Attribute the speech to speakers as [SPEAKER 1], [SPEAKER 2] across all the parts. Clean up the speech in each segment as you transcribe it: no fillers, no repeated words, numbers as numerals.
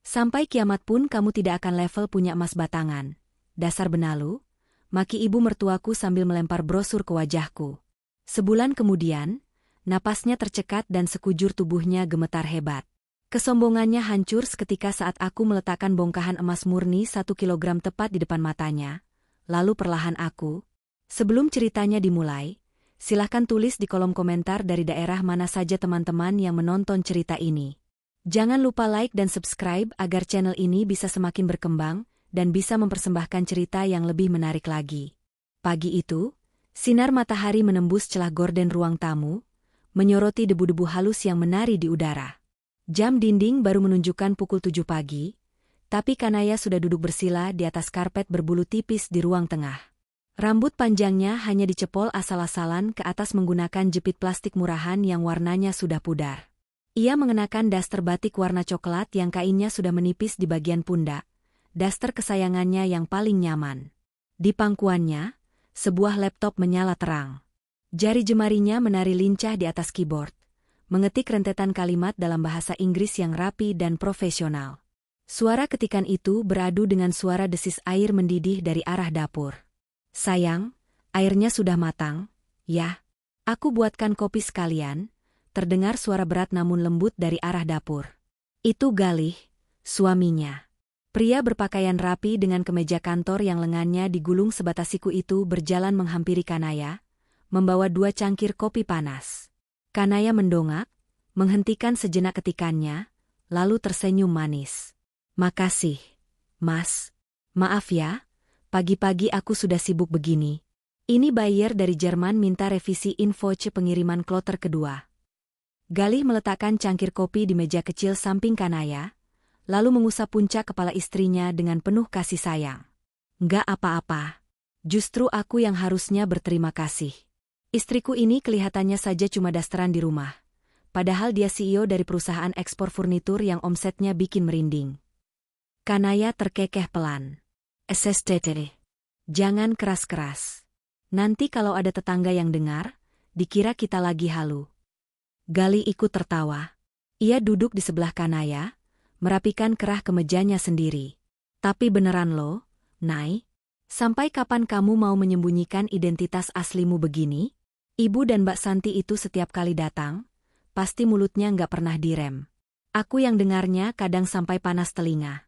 [SPEAKER 1] Sampai kiamat pun kamu tidak akan level punya emas batangan. Dasar benalu, maki ibu mertuaku sambil melempar brosur ke wajahku. Sebulan kemudian, napasnya tercekat dan sekujur tubuhnya gemetar hebat. Kesombongannya hancur seketika saat aku meletakkan bongkahan emas murni 1 kilogram tepat di depan matanya. Lalu perlahan aku, sebelum ceritanya dimulai, silahkan tulis di kolom komentar dari daerah mana saja teman-teman yang menonton cerita ini. Jangan lupa like dan subscribe agar channel ini bisa semakin berkembang dan bisa mempersembahkan cerita yang lebih menarik lagi. Pagi itu, sinar matahari menembus celah gorden ruang tamu, menyoroti debu-debu halus yang menari di udara. Jam dinding baru menunjukkan pukul 7 pagi, tapi Kanaya sudah duduk bersila di atas karpet berbulu tipis di ruang tengah. Rambut panjangnya hanya dicepol asal-asalan ke atas menggunakan jepit plastik murahan yang warnanya sudah pudar. Ia mengenakan daster batik warna coklat yang kainnya sudah menipis di bagian pundak, daster kesayangannya yang paling nyaman. Di pangkuannya, sebuah laptop menyala terang. Jari jemarinya menari lincah di atas keyboard, mengetik rentetan kalimat dalam bahasa Inggris yang rapi dan profesional. Suara ketikan itu beradu dengan suara desis air mendidih dari arah dapur. Sayang, airnya sudah matang, ya. Aku buatkan kopi sekalian, terdengar suara berat namun lembut dari arah dapur. Itu Galih, suaminya. Pria berpakaian rapi dengan kemeja kantor yang lengannya digulung sebatas siku itu berjalan menghampiri Kanaya, membawa 2 cangkir kopi panas. Kanaya mendongak, menghentikan sejenak ketikannya, lalu tersenyum manis. Makasih, Mas. Maaf ya. Pagi-pagi aku sudah sibuk begini. Ini buyer dari Jerman minta revisi invoice pengiriman kloter kedua. Galih meletakkan cangkir kopi di meja kecil samping Kanaya, lalu mengusap puncak kepala istrinya dengan penuh kasih sayang. Nggak apa-apa. Justru aku yang harusnya berterima kasih. Istriku ini kelihatannya saja cuma dasteran di rumah. Padahal dia CEO dari perusahaan ekspor furnitur yang omsetnya bikin merinding. Kanaya terkekeh pelan. SSTT. Jangan keras-keras. Nanti kalau ada tetangga yang dengar, dikira kita lagi halu. Galih ikut tertawa. Ia duduk di sebelah Kanaya, merapikan kerah kemejanya sendiri. Tapi beneran lo, Nay? Sampai kapan kamu mau menyembunyikan identitas aslimu begini? Ibu dan Mbak Santi itu setiap kali datang, pasti mulutnya nggak pernah direm. Aku yang dengarnya kadang sampai panas telinga.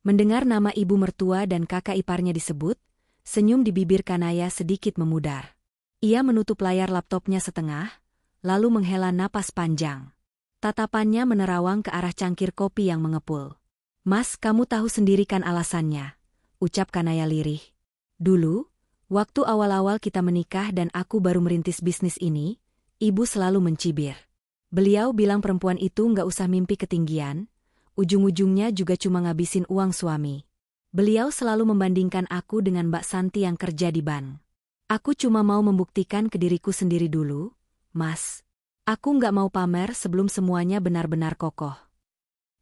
[SPEAKER 1] Mendengar nama ibu mertua dan kakak iparnya disebut, senyum di bibir Kanaya sedikit memudar. Ia menutup layar laptopnya setengah, lalu menghela napas panjang. Tatapannya menerawang ke arah cangkir kopi yang mengepul. Mas, kamu tahu sendiri kan alasannya, ucap Kanaya lirih. Dulu, waktu awal-awal kita menikah dan aku baru merintis bisnis ini, ibu selalu mencibir. Beliau bilang perempuan itu nggak usah mimpi ketinggian, ujung-ujungnya juga cuma ngabisin uang suami. Beliau selalu membandingkan aku dengan Mbak Santi yang kerja di bank. Aku cuma mau membuktikan ke diriku sendiri dulu, Mas. Aku nggak mau pamer sebelum semuanya benar-benar kokoh.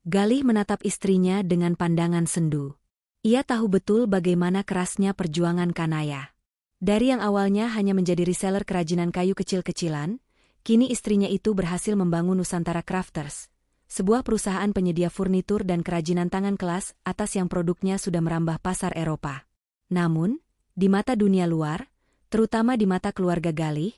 [SPEAKER 1] Galih menatap istrinya dengan pandangan sendu. Ia tahu betul bagaimana kerasnya perjuangan Kanaya. Dari yang awalnya hanya menjadi reseller kerajinan kayu kecil-kecilan, kini istrinya itu berhasil membangun Nusantara Crafters, sebuah perusahaan penyedia furnitur dan kerajinan tangan kelas atas yang produknya sudah merambah pasar Eropa. Namun, di mata dunia luar, terutama di mata keluarga Galih,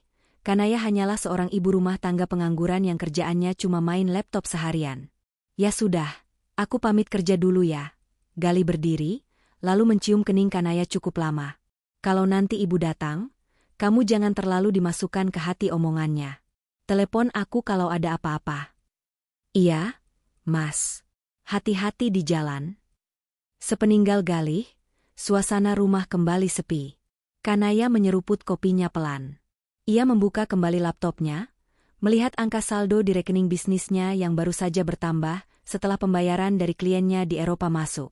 [SPEAKER 1] Kanaya hanyalah seorang ibu rumah tangga pengangguran yang kerjaannya cuma main laptop seharian. Ya sudah, aku pamit kerja dulu ya. Galih berdiri, lalu mencium kening Kanaya cukup lama. Kalau nanti ibu datang, kamu jangan terlalu dimasukkan ke hati omongannya. Telepon aku kalau ada apa-apa. Iya, Mas. Hati-hati di jalan. Sepeninggal Galih, suasana rumah kembali sepi. Kanaya menyeruput kopinya pelan. Ia membuka kembali laptopnya, melihat angka saldo di rekening bisnisnya yang baru saja bertambah setelah pembayaran dari kliennya di Eropa masuk.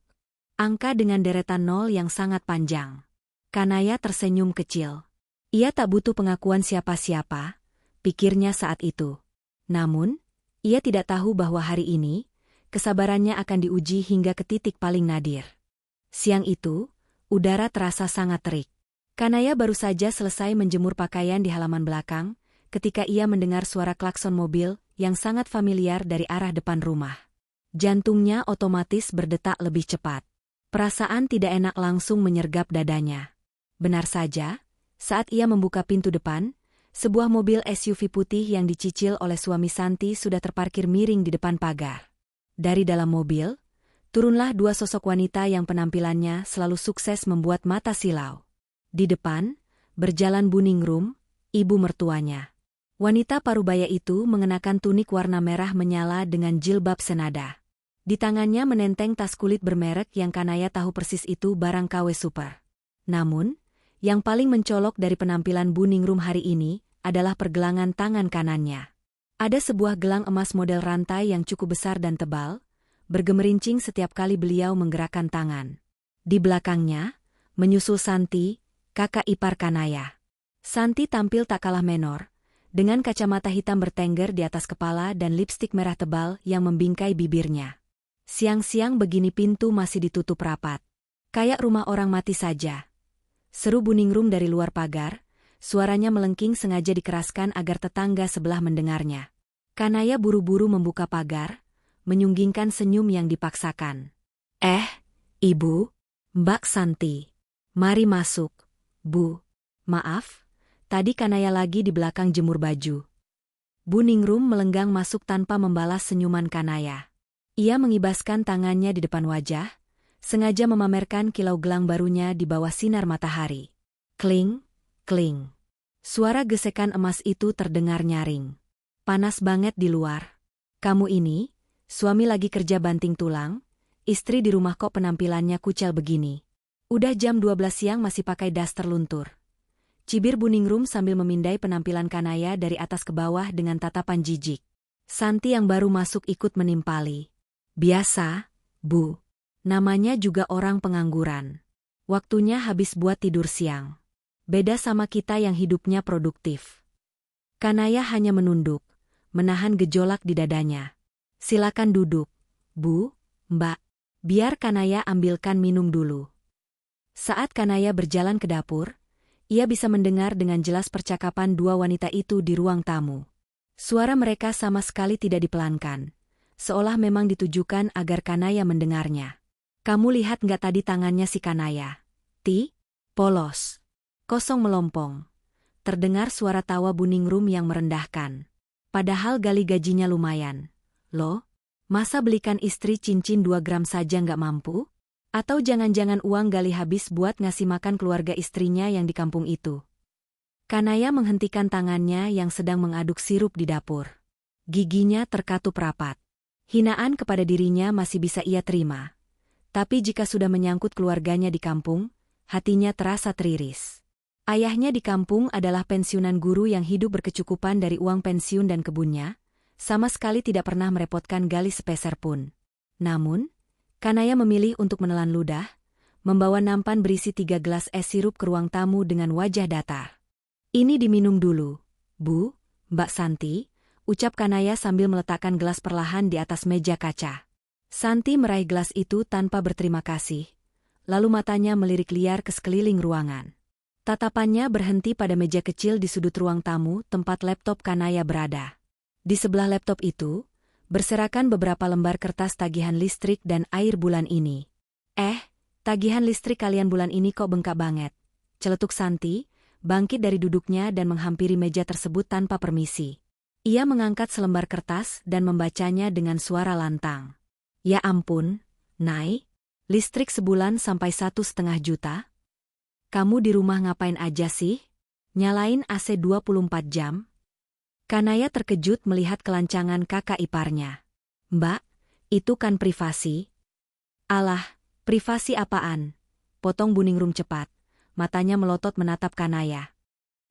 [SPEAKER 1] Angka dengan deretan nol yang sangat panjang. Kanaya tersenyum kecil. Ia tak butuh pengakuan siapa-siapa, pikirnya saat itu. Namun, ia tidak tahu bahwa hari ini, kesabarannya akan diuji hingga ke titik paling nadir. Siang itu, udara terasa sangat terik. Kanaya baru saja selesai menjemur pakaian di halaman belakang, ketika ia mendengar suara klakson mobil yang sangat familiar dari arah depan rumah. Jantungnya otomatis berdetak lebih cepat. Perasaan tidak enak langsung menyergap dadanya. Benar saja, saat ia membuka pintu depan, sebuah mobil SUV putih yang dicicil oleh suami Santi sudah terparkir miring di depan pagar. Dari dalam mobil, turunlah dua sosok wanita yang penampilannya selalu sukses membuat mata silau. Di depan, berjalan Bu Ningrum, ibu mertuanya. Wanita parubaya itu mengenakan tunik warna merah menyala dengan jilbab senada. Di tangannya menenteng tas kulit bermerek yang Kanaya tahu persis itu barang KW Super. Namun, yang paling mencolok dari penampilan Bu Ningrum hari ini adalah pergelangan tangan kanannya. Ada sebuah gelang emas model rantai yang cukup besar dan tebal, bergemerincing setiap kali beliau menggerakkan tangan. Di belakangnya, menyusul Santi, kakak ipar Kanaya. Santi tampil tak kalah menor, dengan kacamata hitam bertengger di atas kepala dan lipstik merah tebal yang membingkai bibirnya. Siang-siang begini pintu masih ditutup rapat. Kayak rumah orang mati saja. Seru Bu Ningrum dari luar pagar, suaranya melengking sengaja dikeraskan agar tetangga sebelah mendengarnya. Kanaya buru-buru membuka pagar, menyunggingkan senyum yang dipaksakan. Ibu, Mbak Santi. Mari masuk, Bu. Maaf. Tadi Kanaya lagi di belakang jemur baju. Bu Ningrum melenggang masuk tanpa membalas senyuman Kanaya. Ia mengibaskan tangannya di depan wajah, sengaja memamerkan kilau gelang barunya di bawah sinar matahari. Kling, kling. Suara gesekan emas itu terdengar nyaring. Panas banget di luar. Kamu ini, suami lagi kerja banting tulang, istri di rumah kok penampilannya kucel begini. Udah jam 12 siang masih pakai daster luntur. Cibir Bu Ningrum sambil memindai penampilan Kanaya dari atas ke bawah dengan tatapan jijik. Santi yang baru masuk ikut menimpali. Biasa, Bu. Namanya juga orang pengangguran. Waktunya habis buat tidur siang. Beda sama kita yang hidupnya produktif. Kanaya hanya menunduk, menahan gejolak di dadanya. Silakan duduk, Bu, Mbak. Biar Kanaya ambilkan minum dulu. Saat Kanaya berjalan ke dapur, ia bisa mendengar dengan jelas percakapan dua wanita itu di ruang tamu. Suara mereka sama sekali tidak dipelankan, seolah memang ditujukan agar Kanaya mendengarnya. Kamu lihat nggak tadi tangannya si Kanaya? Polos. Kosong melompong. Terdengar suara tawa Bu Ningrum yang merendahkan. Padahal gali gajinya lumayan. Loh, masa belikan istri cincin 2 gram saja nggak mampu? Atau jangan-jangan uang gali habis buat ngasih makan keluarga istrinya yang di kampung itu? Kanaya menghentikan tangannya yang sedang mengaduk sirup di dapur. Giginya terkatup rapat. Hinaan kepada dirinya masih bisa ia terima. Tapi jika sudah menyangkut keluarganya di kampung, hatinya terasa teriris. Ayahnya di kampung adalah pensiunan guru yang hidup berkecukupan dari uang pensiun dan kebunnya, sama sekali tidak pernah merepotkan gali sepeser pun. Namun, Kanaya memilih untuk menelan ludah, membawa nampan berisi 3 gelas es sirup ke ruang tamu dengan wajah datar. Ini diminum dulu, Bu, Mbak Santi, ucap Kanaya sambil meletakkan gelas perlahan di atas meja kaca. Santi meraih gelas itu tanpa berterima kasih, lalu matanya melirik liar ke sekeliling ruangan. Tatapannya berhenti pada meja kecil di sudut ruang tamu tempat laptop Kanaya berada. Di sebelah laptop itu, berserakan beberapa lembar kertas tagihan listrik dan air bulan ini. Tagihan listrik kalian bulan ini kok bengkak banget, celetuk Santi, bangkit dari duduknya dan menghampiri meja tersebut tanpa permisi. Ia mengangkat selembar kertas dan membacanya dengan suara lantang. Ya ampun, Nay, listrik sebulan sampai 1,5 juta? Kamu di rumah ngapain aja sih? Nyalain AC 24 jam? Kanaya terkejut melihat kelancangan kakak iparnya. Mbak, itu kan privasi. Alah, privasi apaan? Potong Bu Ningrum cepat, matanya melotot menatap Kanaya.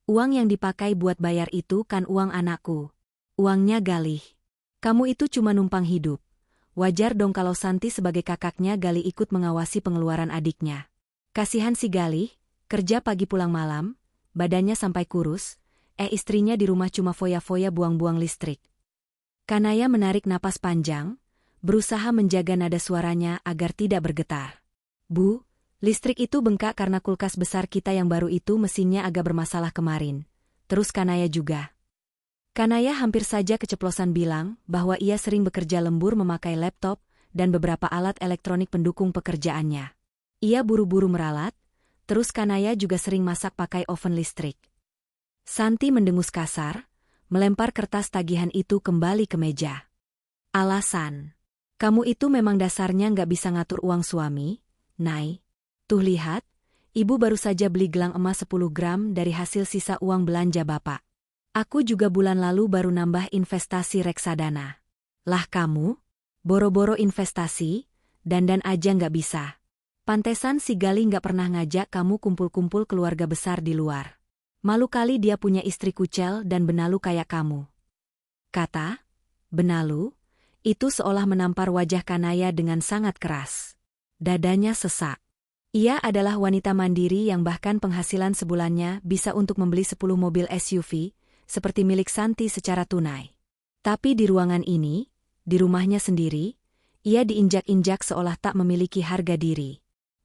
[SPEAKER 1] Uang yang dipakai buat bayar itu kan uang anakku. Uangnya Galih. Kamu itu cuma numpang hidup. Wajar dong kalau Santi sebagai kakaknya Galih ikut mengawasi pengeluaran adiknya. Kasihan si Galih, kerja pagi pulang malam, badannya sampai kurus, istrinya di rumah cuma foya-foya buang-buang listrik. Kanaya menarik napas panjang, berusaha menjaga nada suaranya agar tidak bergetar. Bu, listrik itu bengkak karena kulkas besar kita yang baru itu mesinnya agak bermasalah kemarin. Terus Kanaya juga. Kanaya hampir saja keceplosan bilang bahwa ia sering bekerja lembur memakai laptop, dan beberapa alat elektronik pendukung pekerjaannya. Ia buru-buru meralat, terus Kanaya juga sering masak pakai oven listrik. Santi mendengus kasar, melempar kertas tagihan itu kembali ke meja. Alasan. Kamu itu memang dasarnya nggak bisa ngatur uang suami, Nay. Tuh lihat, ibu baru saja beli gelang emas 10 gram dari hasil sisa uang belanja bapak. Aku juga bulan lalu baru nambah investasi reksadana. Lah kamu? Boro-boro investasi, dandan aja nggak bisa. Pantesan si Gali nggak pernah ngajak kamu kumpul-kumpul keluarga besar di luar. Malu kali dia punya istri kucel dan benalu kayak kamu. Kata, benalu, itu seolah menampar wajah Kanaya dengan sangat keras. Dadanya sesak. Ia adalah wanita mandiri yang bahkan penghasilan sebulannya bisa untuk membeli 10 mobil SUV, seperti milik Santi secara tunai. Tapi di ruangan ini, di rumahnya sendiri, ia diinjak-injak seolah tak memiliki harga diri.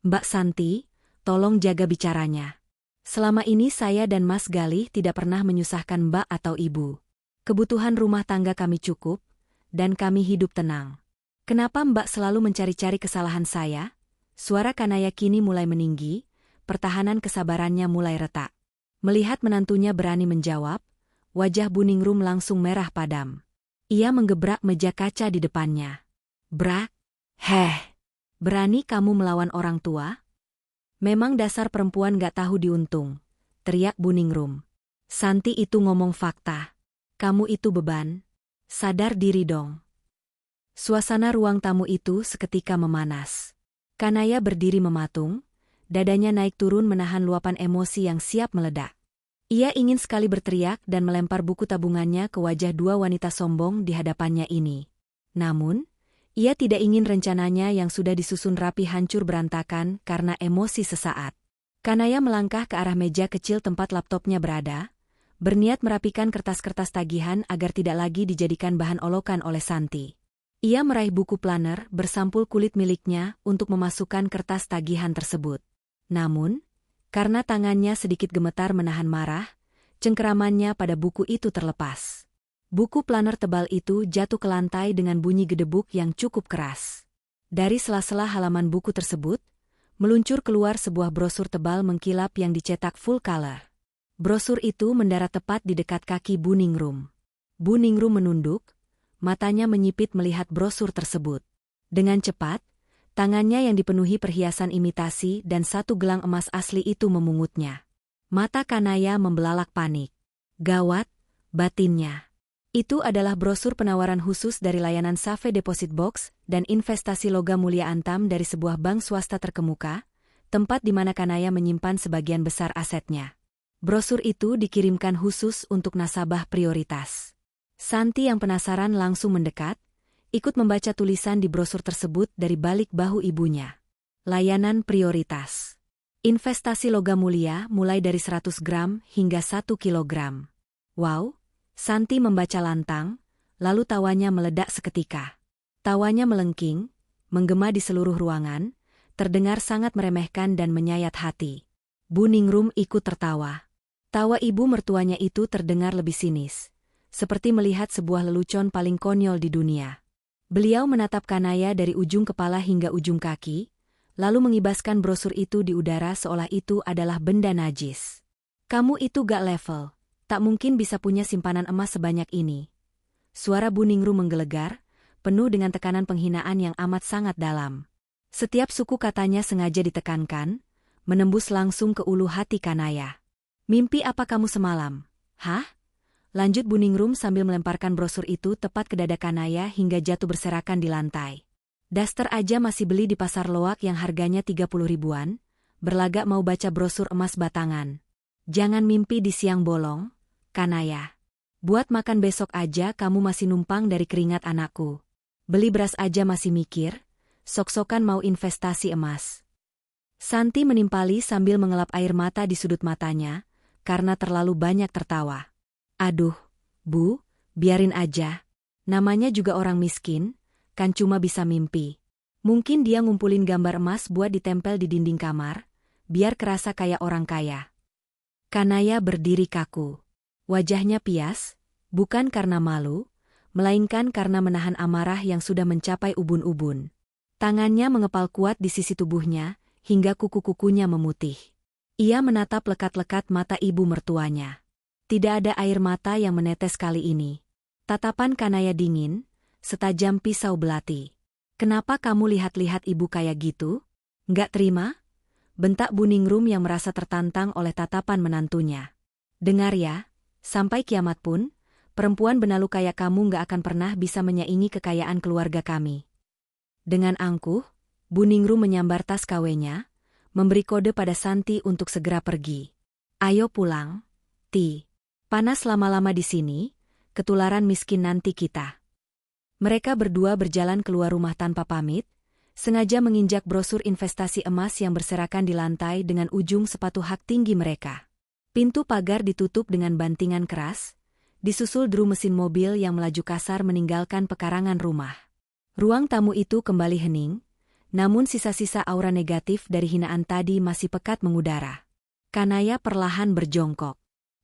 [SPEAKER 1] Mbak Santi, tolong jaga bicaranya. Selama ini saya dan Mas Galih tidak pernah menyusahkan Mbak atau Ibu. Kebutuhan rumah tangga kami cukup, dan kami hidup tenang. Kenapa Mbak selalu mencari-cari kesalahan saya? Suara Kanaya kini mulai meninggi, pertahanan kesabarannya mulai retak. Melihat menantunya berani menjawab, wajah Buningrum langsung merah padam. Ia menggebrak meja kaca di depannya. Brak, heh, berani kamu melawan orang tua? Memang dasar perempuan gak tahu diuntung, teriak Buningrum. Santi itu ngomong fakta. Kamu itu beban. Sadar diri dong. Suasana ruang tamu itu seketika memanas. Kanaya berdiri mematung, dadanya naik turun menahan luapan emosi yang siap meledak. Ia ingin sekali berteriak dan melempar buku tabungannya ke wajah dua wanita sombong di hadapannya ini. Namun, ia tidak ingin rencananya yang sudah disusun rapi hancur berantakan karena emosi sesaat. Kanaya melangkah ke arah meja kecil tempat laptopnya berada, berniat merapikan kertas-kertas tagihan agar tidak lagi dijadikan bahan olokan oleh Santi. Ia meraih buku planner bersampul kulit miliknya untuk memasukkan kertas tagihan tersebut. Namun, karena tangannya sedikit gemetar menahan marah, cengkeramannya pada buku itu terlepas. Buku planner tebal itu jatuh ke lantai dengan bunyi gedebuk yang cukup keras. Dari sela-sela halaman buku tersebut, meluncur keluar sebuah brosur tebal mengkilap yang dicetak full color. Brosur itu mendarat tepat di dekat kaki Buningrum. Buningrum menunduk, matanya menyipit melihat brosur tersebut. Dengan cepat, tangannya yang dipenuhi perhiasan imitasi dan satu gelang emas asli itu memungutnya. Mata Kanaya membelalak panik. Gawat, batinnya. Itu adalah brosur penawaran khusus dari layanan Safe Deposit Box dan investasi logam mulia Antam dari sebuah bank swasta terkemuka, tempat di mana Kanaya menyimpan sebagian besar asetnya. Brosur itu dikirimkan khusus untuk nasabah prioritas. Santi yang penasaran langsung mendekat, ikut membaca tulisan di brosur tersebut dari balik bahu ibunya. Layanan prioritas. Investasi logam mulia mulai dari 100 gram hingga 1 kilogram. Wow, Santi membaca lantang, lalu tawanya meledak seketika. Tawanya melengking, menggema di seluruh ruangan, terdengar sangat meremehkan dan menyayat hati. Buningrum ikut tertawa. Tawa ibu mertuanya itu terdengar lebih sinis, seperti melihat sebuah lelucon paling konyol di dunia. Beliau menatap Kanaya dari ujung kepala hingga ujung kaki, lalu mengibaskan brosur itu di udara seolah itu adalah benda najis. Kamu itu gak level, tak mungkin bisa punya simpanan emas sebanyak ini. Suara Buningrum menggelegar, penuh dengan tekanan penghinaan yang amat sangat dalam. Setiap suku katanya sengaja ditekankan, menembus langsung ke ulu hati Kanaya. Mimpi apa kamu semalam? Hah? Lanjut Buningrum sambil melemparkan brosur itu tepat ke dada Kanaya hingga jatuh berserakan di lantai. Daster aja masih beli di pasar loak yang harganya 30 ribuan, berlagak mau baca brosur emas batangan. Jangan mimpi di siang bolong, Kanaya. Buat makan besok aja kamu masih numpang dari keringat anakku. Beli beras aja masih mikir, sok-sokan mau investasi emas. Santi menimpali sambil mengelap air mata di sudut matanya, karena terlalu banyak tertawa. Aduh, Bu, biarin aja. Namanya juga orang miskin, kan cuma bisa mimpi. Mungkin dia ngumpulin gambar emas buat ditempel di dinding kamar, biar kerasa kayak orang kaya. Kanaya berdiri kaku. Wajahnya pias, bukan karena malu, melainkan karena menahan amarah yang sudah mencapai ubun-ubun. Tangannya mengepal kuat di sisi tubuhnya, hingga kuku-kukunya memutih. Ia menatap lekat-lekat mata ibu mertuanya. Tidak ada air mata yang menetes kali ini. Tatapan Kanaya dingin, setajam pisau belati. "Kenapa kamu lihat-lihat ibu kayak gitu? Nggak terima?" bentak Buningrum yang merasa tertantang oleh tatapan menantunya. "Dengar ya, sampai kiamat pun, perempuan benalu kayak kamu nggak akan pernah bisa menyaingi kekayaan keluarga kami." Dengan angkuh, Buningrum menyambar tas KW-nya, memberi kode pada Santi untuk segera pergi. "Ayo pulang, Ti. Panas lama-lama di sini, ketularan miskin nanti kita." Mereka berdua berjalan keluar rumah tanpa pamit, sengaja menginjak brosur investasi emas yang berserakan di lantai dengan ujung sepatu hak tinggi mereka. Pintu pagar ditutup dengan bantingan keras, disusul deru mesin mobil yang melaju kasar meninggalkan pekarangan rumah. Ruang tamu itu kembali hening, namun sisa-sisa aura negatif dari hinaan tadi masih pekat mengudara. Kanaya perlahan berjongkok.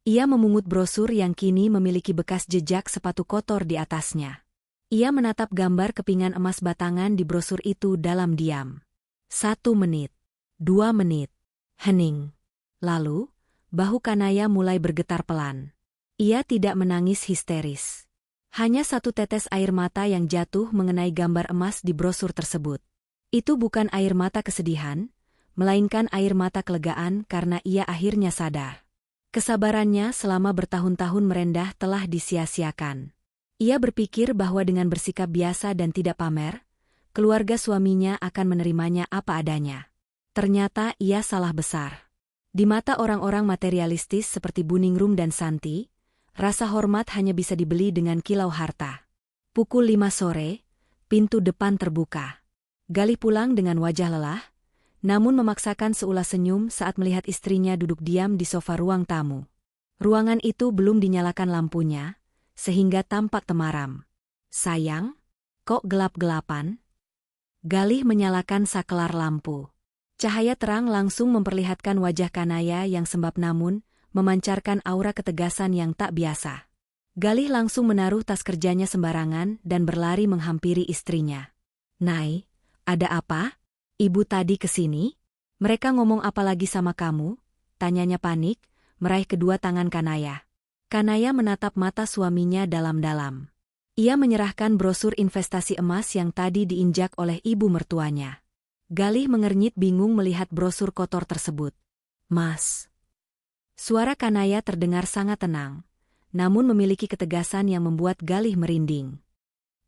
[SPEAKER 1] Ia memungut brosur yang kini memiliki bekas jejak sepatu kotor di atasnya. Ia menatap gambar kepingan emas batangan di brosur itu dalam diam. 1 menit. 2 menit. Hening. Lalu, bahu Kanaya mulai bergetar pelan. Ia tidak menangis histeris. Hanya satu tetes air mata yang jatuh mengenai gambar emas di brosur tersebut. Itu bukan air mata kesedihan, melainkan air mata kelegaan karena ia akhirnya sadar. Kesabarannya selama bertahun-tahun merendah telah disia-siakan. Ia berpikir bahwa dengan bersikap biasa dan tidak pamer, keluarga suaminya akan menerimanya apa adanya. Ternyata ia salah besar. Di mata orang-orang materialistis seperti Buningrum dan Santi, rasa hormat hanya bisa dibeli dengan kilau harta. Pukul 5 sore, pintu depan terbuka. Galih pulang dengan wajah lelah, namun memaksakan seulas senyum saat melihat istrinya duduk diam di sofa ruang tamu. Ruangan itu belum dinyalakan lampunya, sehingga tampak temaram. "Sayang, kok gelap-gelapan?" Galih menyalakan sakelar lampu. Cahaya terang langsung memperlihatkan wajah Kanaya yang sembab namun memancarkan aura ketegasan yang tak biasa. Galih langsung menaruh tas kerjanya sembarangan dan berlari menghampiri istrinya. "Nai, ada apa? Ibu tadi kesini? Mereka ngomong apa lagi sama kamu?" tanyanya panik, meraih kedua tangan Kanaya. Kanaya menatap mata suaminya dalam-dalam. Ia menyerahkan brosur investasi emas yang tadi diinjak oleh ibu mertuanya. Galih mengernyit bingung melihat brosur kotor tersebut. "Mas." Suara Kanaya terdengar sangat tenang, namun memiliki ketegasan yang membuat Galih merinding.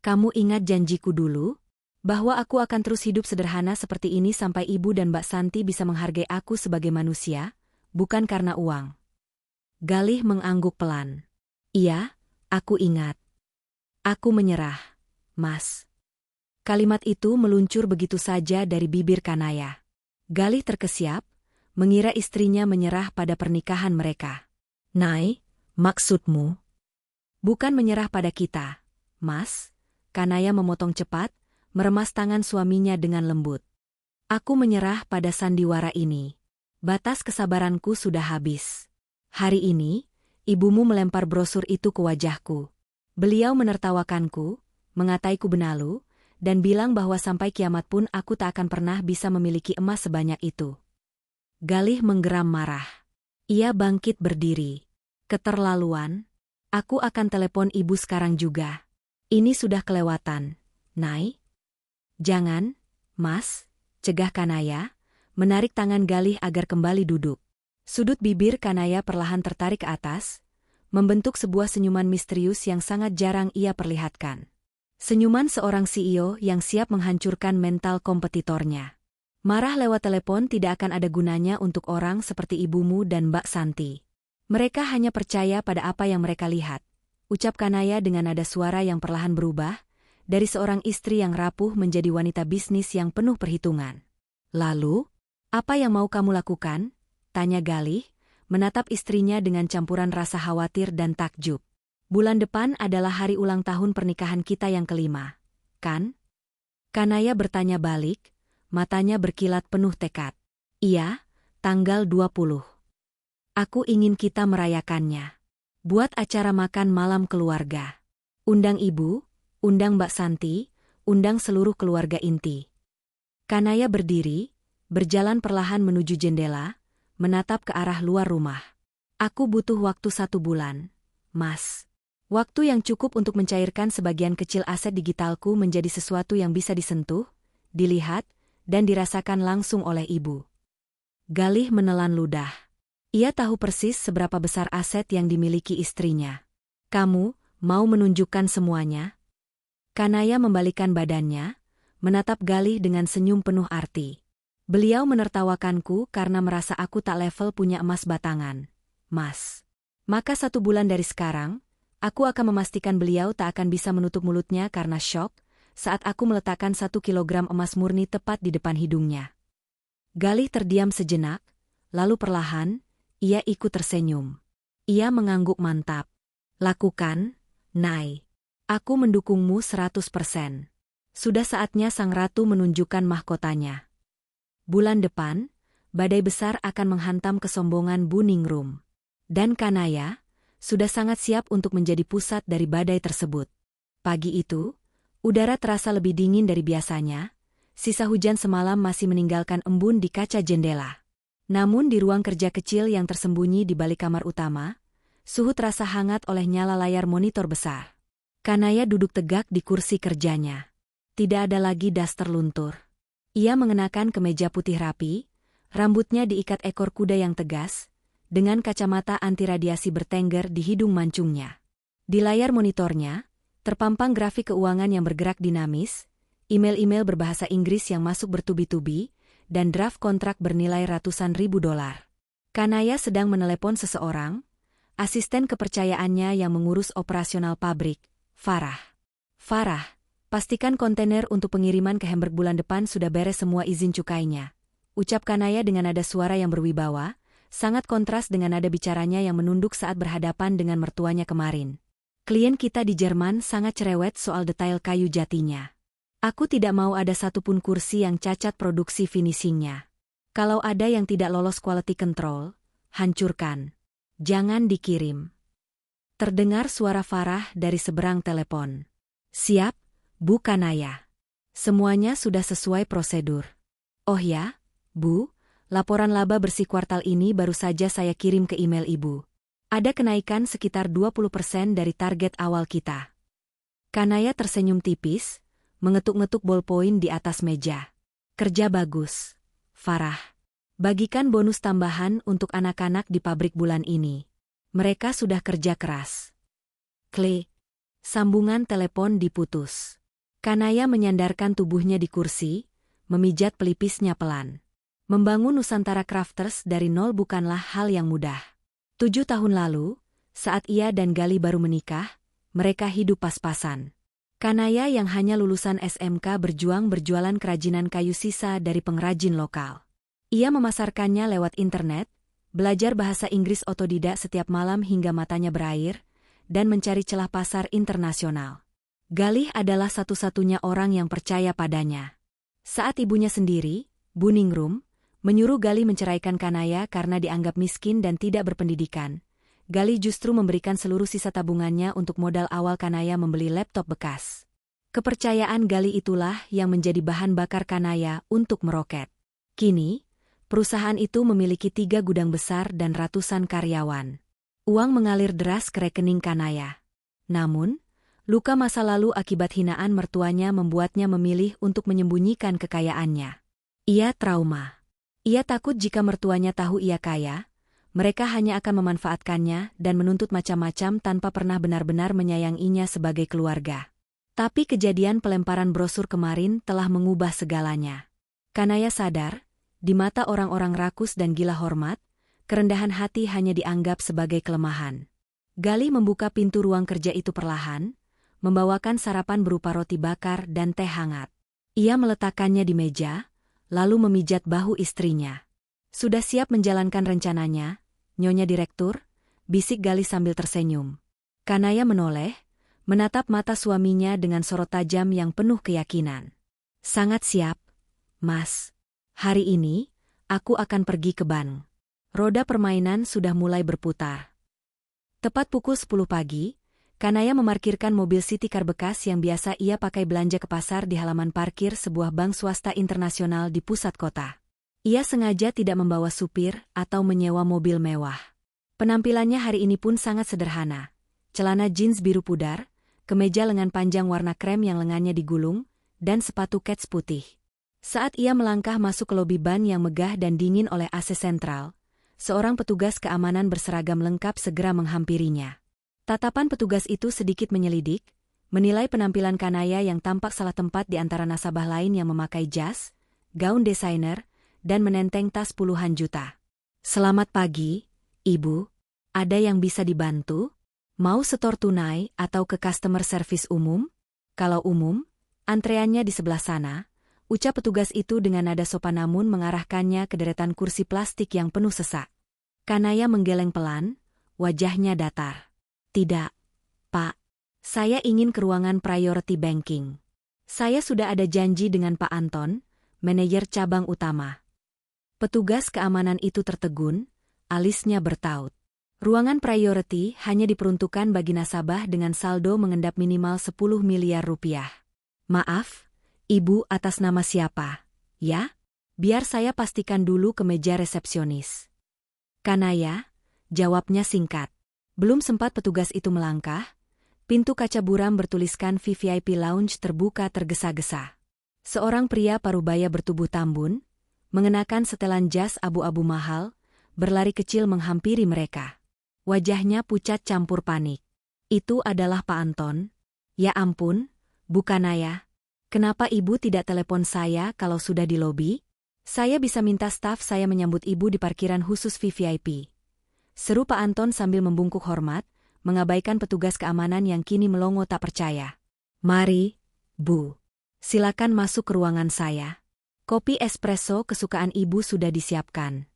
[SPEAKER 1] "Kamu ingat janjiku dulu? Bahwa aku akan terus hidup sederhana seperti ini sampai ibu dan Mbak Santi bisa menghargai aku sebagai manusia, bukan karena uang." Galih mengangguk pelan. "Iya, aku ingat. Aku menyerah, Mas." Kalimat itu meluncur begitu saja dari bibir Kanaya. Galih terkesiap, mengira istrinya menyerah pada pernikahan mereka. "Nai, maksudmu?" "Bukan menyerah pada kita, Mas." Kanaya memotong cepat, meremas tangan suaminya dengan lembut. "Aku menyerah pada sandiwara ini. Batas kesabaranku sudah habis. Hari ini, ibumu melempar brosur itu ke wajahku. Beliau menertawakanku, mengataiku benalu, dan bilang bahwa sampai kiamat pun aku tak akan pernah bisa memiliki emas sebanyak itu." Galih menggeram marah. Ia bangkit berdiri. "Keterlaluan. Aku akan telepon ibu sekarang juga. Ini sudah kelewatan, Nai." "Jangan, Mas," cegah Kanaya, menarik tangan Galih agar kembali duduk. Sudut bibir Kanaya perlahan tertarik ke atas, membentuk sebuah senyuman misterius yang sangat jarang ia perlihatkan. Senyuman seorang CEO yang siap menghancurkan mental kompetitornya. Marah lewat telepon tidak akan ada gunanya untuk orang seperti ibumu dan Mbak Santi. Mereka hanya percaya pada apa yang mereka lihat, ucap Kanaya dengan nada suara yang perlahan berubah, dari seorang istri yang rapuh menjadi wanita bisnis yang penuh perhitungan. "Lalu, apa yang mau kamu lakukan?" tanya Galih, menatap istrinya dengan campuran rasa khawatir dan takjub. "Bulan depan adalah hari ulang tahun pernikahan kita yang ke-5, kan?" Kanaya bertanya balik, matanya berkilat penuh tekad. "Iya, tanggal 20. Aku ingin kita merayakannya. Buat acara makan malam keluarga. Undang ibu, undang Mbak Santi, undang seluruh keluarga inti." Kanaya berdiri, berjalan perlahan menuju jendela, menatap ke arah luar rumah. Aku butuh waktu 1 bulan, Mas. Waktu yang cukup untuk mencairkan sebagian kecil aset digitalku menjadi sesuatu yang bisa disentuh, dilihat, dan dirasakan langsung oleh ibu. Galih menelan ludah. Ia tahu persis seberapa besar aset yang dimiliki istrinya. Kamu mau menunjukkan semuanya? Kanaya membalikkan badannya, menatap Galih dengan senyum penuh arti. Beliau menertawakanku karena merasa aku tak level punya emas batangan. Mas. Maka 1 bulan dari sekarang, aku akan memastikan beliau tak akan bisa menutup mulutnya karena syok saat aku meletakkan 1 kilogram emas murni tepat di depan hidungnya. Galih terdiam sejenak, lalu perlahan, ia ikut tersenyum. Ia mengangguk mantap. Lakukan, Nay. Aku mendukungmu 100%. Sudah saatnya sang ratu menunjukkan mahkotanya. Bulan depan, badai besar akan menghantam kesombongan Bu Ningrum. Dan Kanaya sudah sangat siap untuk menjadi pusat dari badai tersebut. Pagi itu, udara terasa lebih dingin dari biasanya. Sisa hujan semalam masih meninggalkan embun di kaca jendela. Namun di ruang kerja kecil yang tersembunyi di balik kamar utama, suhu terasa hangat oleh nyala layar monitor besar. Kanaya duduk tegak di kursi kerjanya. Tidak ada lagi daster luntur. Ia mengenakan kemeja putih rapi, rambutnya diikat ekor kuda yang tegas, dengan kacamata anti radiasi bertengger di hidung mancungnya. Di layar monitornya, terpampang grafik keuangan yang bergerak dinamis, email-email berbahasa Inggris yang masuk bertubi-tubi, dan draft kontrak bernilai ratusan ribu dolar. Kanaya sedang menelepon seseorang, asisten kepercayaannya yang mengurus operasional pabrik, Farah. Farah, pastikan kontainer untuk pengiriman ke Hamburg bulan depan sudah beres semua izin cukainya. Ucap Kanaya dengan nada suara yang berwibawa, sangat kontras dengan nada bicaranya yang menunduk saat berhadapan dengan mertuanya kemarin. Klien kita di Jerman sangat cerewet soal detail kayu jatinya. Aku tidak mau ada satupun kursi yang cacat produksi finishingnya. Kalau ada yang tidak lolos quality control, hancurkan. Jangan dikirim. Terdengar suara Farah dari seberang telepon. Siap, Bu Kanaya. Semuanya sudah sesuai prosedur. Oh ya, Bu, laporan laba bersih kuartal ini baru saja saya kirim ke email Ibu. Ada kenaikan sekitar 20% dari target awal kita. Kanaya tersenyum tipis, mengetuk-ngetuk ballpoint di atas meja. Kerja bagus, Farah. Bagikan bonus tambahan untuk anak-anak di pabrik bulan ini. Mereka sudah kerja keras. Klik. Sambungan telepon diputus. Kanaya menyandarkan tubuhnya di kursi, memijat pelipisnya pelan. Membangun Nusantara Crafters dari nol bukanlah hal yang mudah. 7 tahun lalu, saat ia dan Gali baru menikah, mereka hidup pas-pasan. Kanaya yang hanya lulusan SMK berjuang berjualan kerajinan kayu sisa dari pengrajin lokal. Ia memasarkannya lewat internet, belajar bahasa Inggris otodidak setiap malam hingga matanya berair, dan mencari celah pasar internasional. Galih adalah satu-satunya orang yang percaya padanya. Saat ibunya sendiri, Bu Ningrum, menyuruh Gali menceraikan Kanaya karena dianggap miskin dan tidak berpendidikan, Gali justru memberikan seluruh sisa tabungannya untuk modal awal Kanaya membeli laptop bekas. Kepercayaan Gali itulah yang menjadi bahan bakar Kanaya untuk meroket. Kini, perusahaan itu memiliki 3 gudang besar dan ratusan karyawan. Uang mengalir deras ke rekening Kanaya. Namun, luka masa lalu akibat hinaan mertuanya membuatnya memilih untuk menyembunyikan kekayaannya. Ia trauma. Ia takut jika mertuanya tahu ia kaya, mereka hanya akan memanfaatkannya dan menuntut macam-macam tanpa pernah benar-benar menyayanginya sebagai keluarga. Tapi kejadian pelemparan brosur kemarin telah mengubah segalanya. Kanaya sadar, di mata orang-orang rakus dan gila hormat, kerendahan hati hanya dianggap sebagai kelemahan. Gali membuka pintu ruang kerja itu perlahan, membawakan sarapan berupa roti bakar dan teh hangat. Ia meletakkannya di meja, lalu memijat bahu istrinya. Sudah siap menjalankan rencananya, Nyonya Direktur? Bisik Gali sambil tersenyum. Kanaya menoleh, menatap mata suaminya dengan sorot tajam yang penuh keyakinan. Sangat siap, Mas. Hari ini, aku akan pergi ke bank. Roda permainan sudah mulai berputar. Tepat pukul 10 pagi, Kanaya memarkirkan mobil city car bekas yang biasa ia pakai belanja ke pasar di halaman parkir sebuah bank swasta internasional di pusat kota. Ia sengaja tidak membawa supir atau menyewa mobil mewah. Penampilannya hari ini pun sangat sederhana. Celana jeans biru pudar, kemeja lengan panjang warna krem yang lengannya digulung, dan sepatu kets putih. Saat ia melangkah masuk ke lobi ban yang megah dan dingin oleh AC sentral, seorang petugas keamanan berseragam lengkap segera menghampirinya. Tatapan petugas itu sedikit menyelidik, menilai penampilan Kanaya yang tampak salah tempat di antara nasabah lain yang memakai jas, gaun desainer, dan menenteng tas puluhan juta. "Selamat pagi, Ibu. Ada yang bisa dibantu? Mau setor tunai atau ke customer service umum?" "Kalau umum, antreannya di sebelah sana," ucap petugas itu dengan nada sopan namun mengarahkannya ke deretan kursi plastik yang penuh sesak. Kanaya menggeleng pelan, wajahnya datar. "Tidak, Pak. Saya ingin ke ruangan priority banking. Saya sudah ada janji dengan Pak Anton, manajer cabang utama." Petugas keamanan itu tertegun, alisnya bertaut. Ruangan priority hanya diperuntukkan bagi nasabah dengan saldo mengendap minimal 10 miliar rupiah. "Maaf, Ibu atas nama siapa? Ya? Biar saya pastikan dulu ke meja resepsionis." "Kanaya," jawabnya singkat. Belum sempat petugas itu melangkah, pintu kaca buram bertuliskan VVIP Lounge terbuka tergesa-gesa. Seorang pria parubaya bertubuh tambun, mengenakan setelan jas abu-abu mahal, berlari kecil menghampiri mereka. Wajahnya pucat campur panik. "Itu adalah Pak Anton." "Ya ampun, Bu Kanaya. Kenapa Ibu tidak telepon saya kalau sudah di lobi? Saya bisa minta staf saya menyambut Ibu di parkiran khusus VVIP." Seru Pak Anton sambil membungkuk hormat, mengabaikan petugas keamanan yang kini melongo tak percaya. "Mari, Bu. Silakan masuk ke ruangan saya. Kopi espresso kesukaan Ibu sudah disiapkan."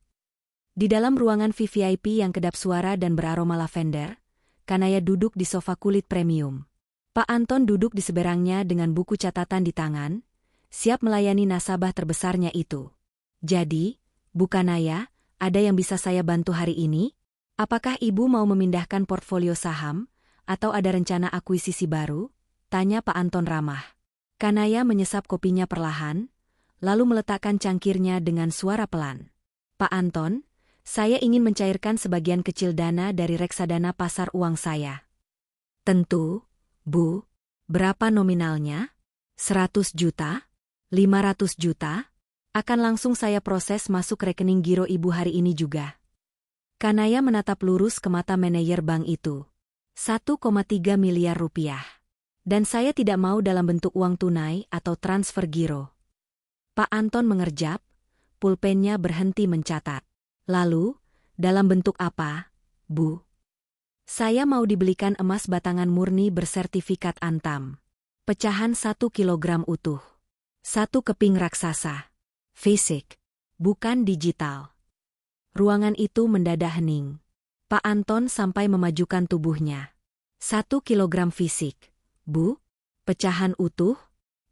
[SPEAKER 1] Di dalam ruangan VVIP yang kedap suara dan beraroma lavender, Kanaya duduk di sofa kulit premium. Pak Anton duduk di seberangnya dengan buku catatan di tangan, siap melayani nasabah terbesarnya itu. "Jadi, Bu Kanaya, ada yang bisa saya bantu hari ini? Apakah Ibu mau memindahkan portfolio saham, atau ada rencana akuisisi baru?" tanya Pak Anton ramah. Kanaya menyesap kopinya perlahan, lalu meletakkan cangkirnya dengan suara pelan. "Pak Anton, saya ingin mencairkan sebagian kecil dana dari reksadana pasar uang saya." "Tentu, Bu. Berapa nominalnya? 100 juta? 500 juta? Akan langsung saya proses masuk rekening giro Ibu hari ini juga." Kanaya menatap lurus ke mata manajer bank itu. 1,3 miliar rupiah. "Dan saya tidak mau dalam bentuk uang tunai atau transfer giro." Pak Anton mengerjap, pulpennya berhenti mencatat. "Lalu, dalam bentuk apa, Bu?" "Saya mau dibelikan emas batangan murni bersertifikat Antam. Pecahan 1 kilogram utuh. 1 keping raksasa. Fisik, bukan digital." Ruangan itu mendadak hening. Pak Anton sampai memajukan tubuhnya. 1 kilogram fisik, Bu? Pecahan utuh?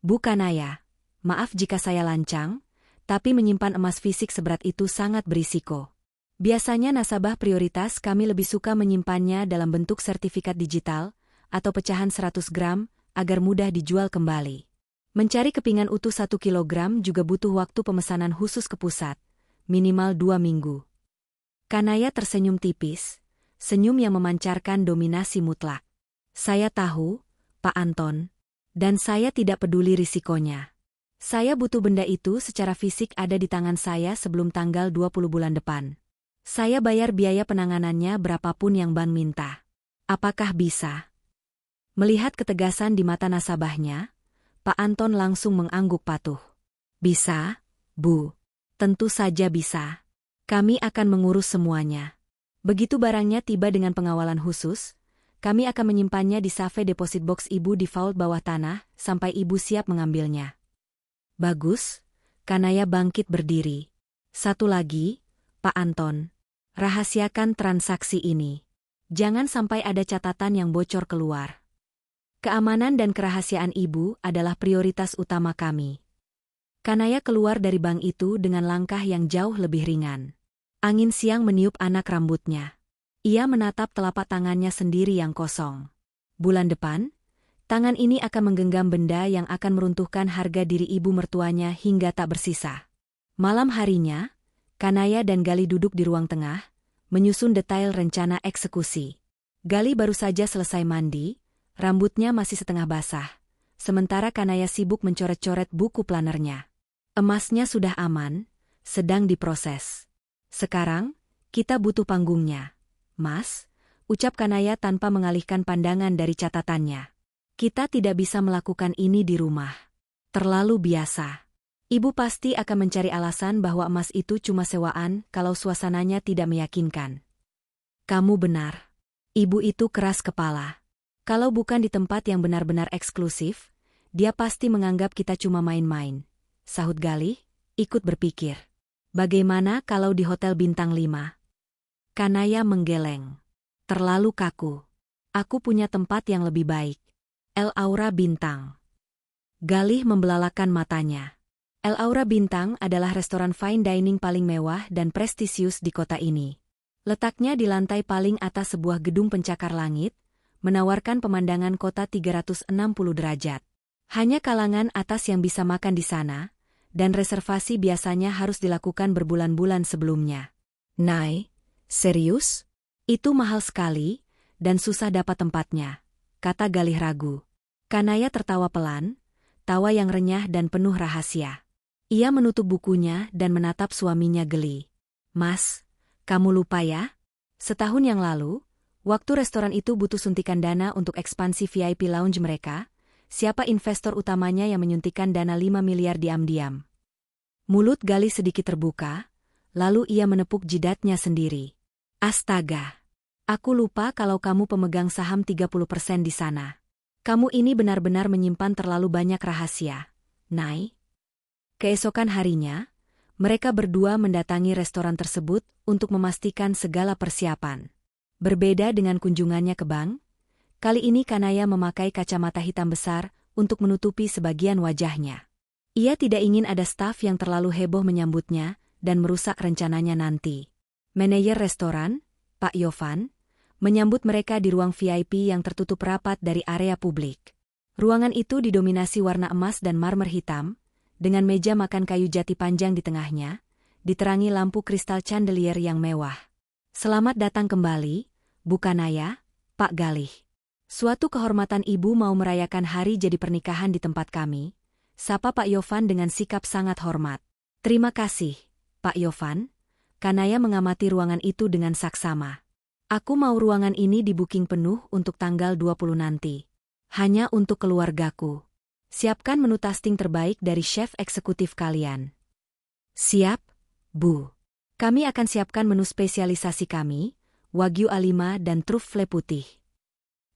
[SPEAKER 1] Bu Kanaya, maaf jika saya lancang, tapi menyimpan emas fisik seberat itu sangat berisiko. Biasanya nasabah prioritas kami lebih suka menyimpannya dalam bentuk sertifikat digital atau pecahan 100 gram agar mudah dijual kembali. Mencari kepingan utuh 1 kilogram juga butuh waktu pemesanan khusus ke pusat, minimal 2 minggu. Kanaya tersenyum tipis, senyum yang memancarkan dominasi mutlak. "Saya tahu, Pak Anton, dan saya tidak peduli risikonya. Saya butuh benda itu secara fisik ada di tangan saya sebelum tanggal 20 bulan depan. Saya bayar biaya penanganannya berapapun yang bank minta. Apakah bisa?" Melihat ketegasan di mata nasabahnya, Pak Anton langsung mengangguk patuh. "Bisa, Bu. Tentu saja bisa. Kami akan mengurus semuanya. Begitu barangnya tiba dengan pengawalan khusus, kami akan menyimpannya di safe deposit box Ibu di vault bawah tanah sampai Ibu siap mengambilnya." "Bagus." Kanaya bangkit berdiri. "Satu lagi, Pak Anton. Rahasiakan transaksi ini. Jangan sampai ada catatan yang bocor keluar. Keamanan dan kerahasiaan Ibu adalah prioritas utama kami." Kanaya keluar dari bank itu dengan langkah yang jauh lebih ringan. Angin siang meniup anak rambutnya. Ia menatap telapak tangannya sendiri yang kosong. Bulan depan, tangan ini akan menggenggam benda yang akan meruntuhkan harga diri ibu mertuanya hingga tak bersisa. Malam harinya, Kanaya dan Gali duduk di ruang tengah, menyusun detail rencana eksekusi. Gali baru saja selesai mandi, rambutnya masih setengah basah, sementara Kanaya sibuk mencoret-coret buku planernya. Emasnya sudah aman, sedang diproses. Sekarang, kita butuh panggungnya. Mas, ucap Kanaya tanpa mengalihkan pandangan dari catatannya. Kita tidak bisa melakukan ini di rumah. Terlalu biasa. Ibu pasti akan mencari alasan bahwa emas itu cuma sewaan kalau suasananya tidak meyakinkan. Kamu benar. Ibu itu keras kepala. Kalau bukan di tempat yang benar-benar eksklusif, dia pasti menganggap kita cuma main-main. Sahut Gali, ikut berpikir. Bagaimana kalau di Hotel Bintang 5? Kanaya menggeleng. Terlalu kaku. Aku punya tempat yang lebih baik. El Aura Bintang. Galih membelalakan matanya. El Aura Bintang adalah restoran fine dining paling mewah dan prestisius di kota ini. Letaknya di lantai paling atas sebuah gedung pencakar langit, menawarkan pemandangan kota 360 derajat. Hanya kalangan atas yang bisa makan di sana, dan reservasi biasanya harus dilakukan berbulan-bulan sebelumnya. Nai, serius? Itu mahal sekali, dan susah dapat tempatnya, kata Galih ragu. Kanaya tertawa pelan, tawa yang renyah dan penuh rahasia. Ia menutup bukunya dan menatap suaminya geli. Mas, kamu lupa ya? Setahun yang lalu, waktu restoran itu butuh suntikan dana untuk ekspansi VIP lounge mereka, siapa investor utamanya yang menyuntikkan dana 5 miliar diam-diam? Mulut Galih sedikit terbuka, lalu ia menepuk jidatnya sendiri. Astaga! Aku lupa kalau kamu pemegang saham 30% di sana. Kamu ini benar-benar menyimpan terlalu banyak rahasia, Nai. Keesokan harinya, mereka berdua mendatangi restoran tersebut untuk memastikan segala persiapan. Berbeda dengan kunjungannya ke bank, kali ini Kanaya memakai kacamata hitam besar untuk menutupi sebagian wajahnya. Ia tidak ingin ada staf yang terlalu heboh menyambutnya dan merusak rencananya nanti. Manajer restoran, Pak Yovan, menyambut mereka di ruang VIP yang tertutup rapat dari area publik. Ruangan itu didominasi warna emas dan marmer hitam, dengan meja makan kayu jati panjang di tengahnya, diterangi lampu kristal chandelier yang mewah. Selamat datang kembali, Bu Kanaya, Pak Galih. Suatu kehormatan ibu mau merayakan hari jadi pernikahan di tempat kami, sapa Pak Yovan dengan sikap sangat hormat. Terima kasih, Pak Yovan. Kanaya mengamati ruangan itu dengan saksama. Aku mau ruangan ini di-booking penuh untuk tanggal 20 nanti. Hanya untuk keluargaku. Siapkan menu tasting terbaik dari chef eksekutif kalian. Siap, Bu. Kami akan siapkan menu spesialisasi kami, Wagyu A5 dan truffle putih.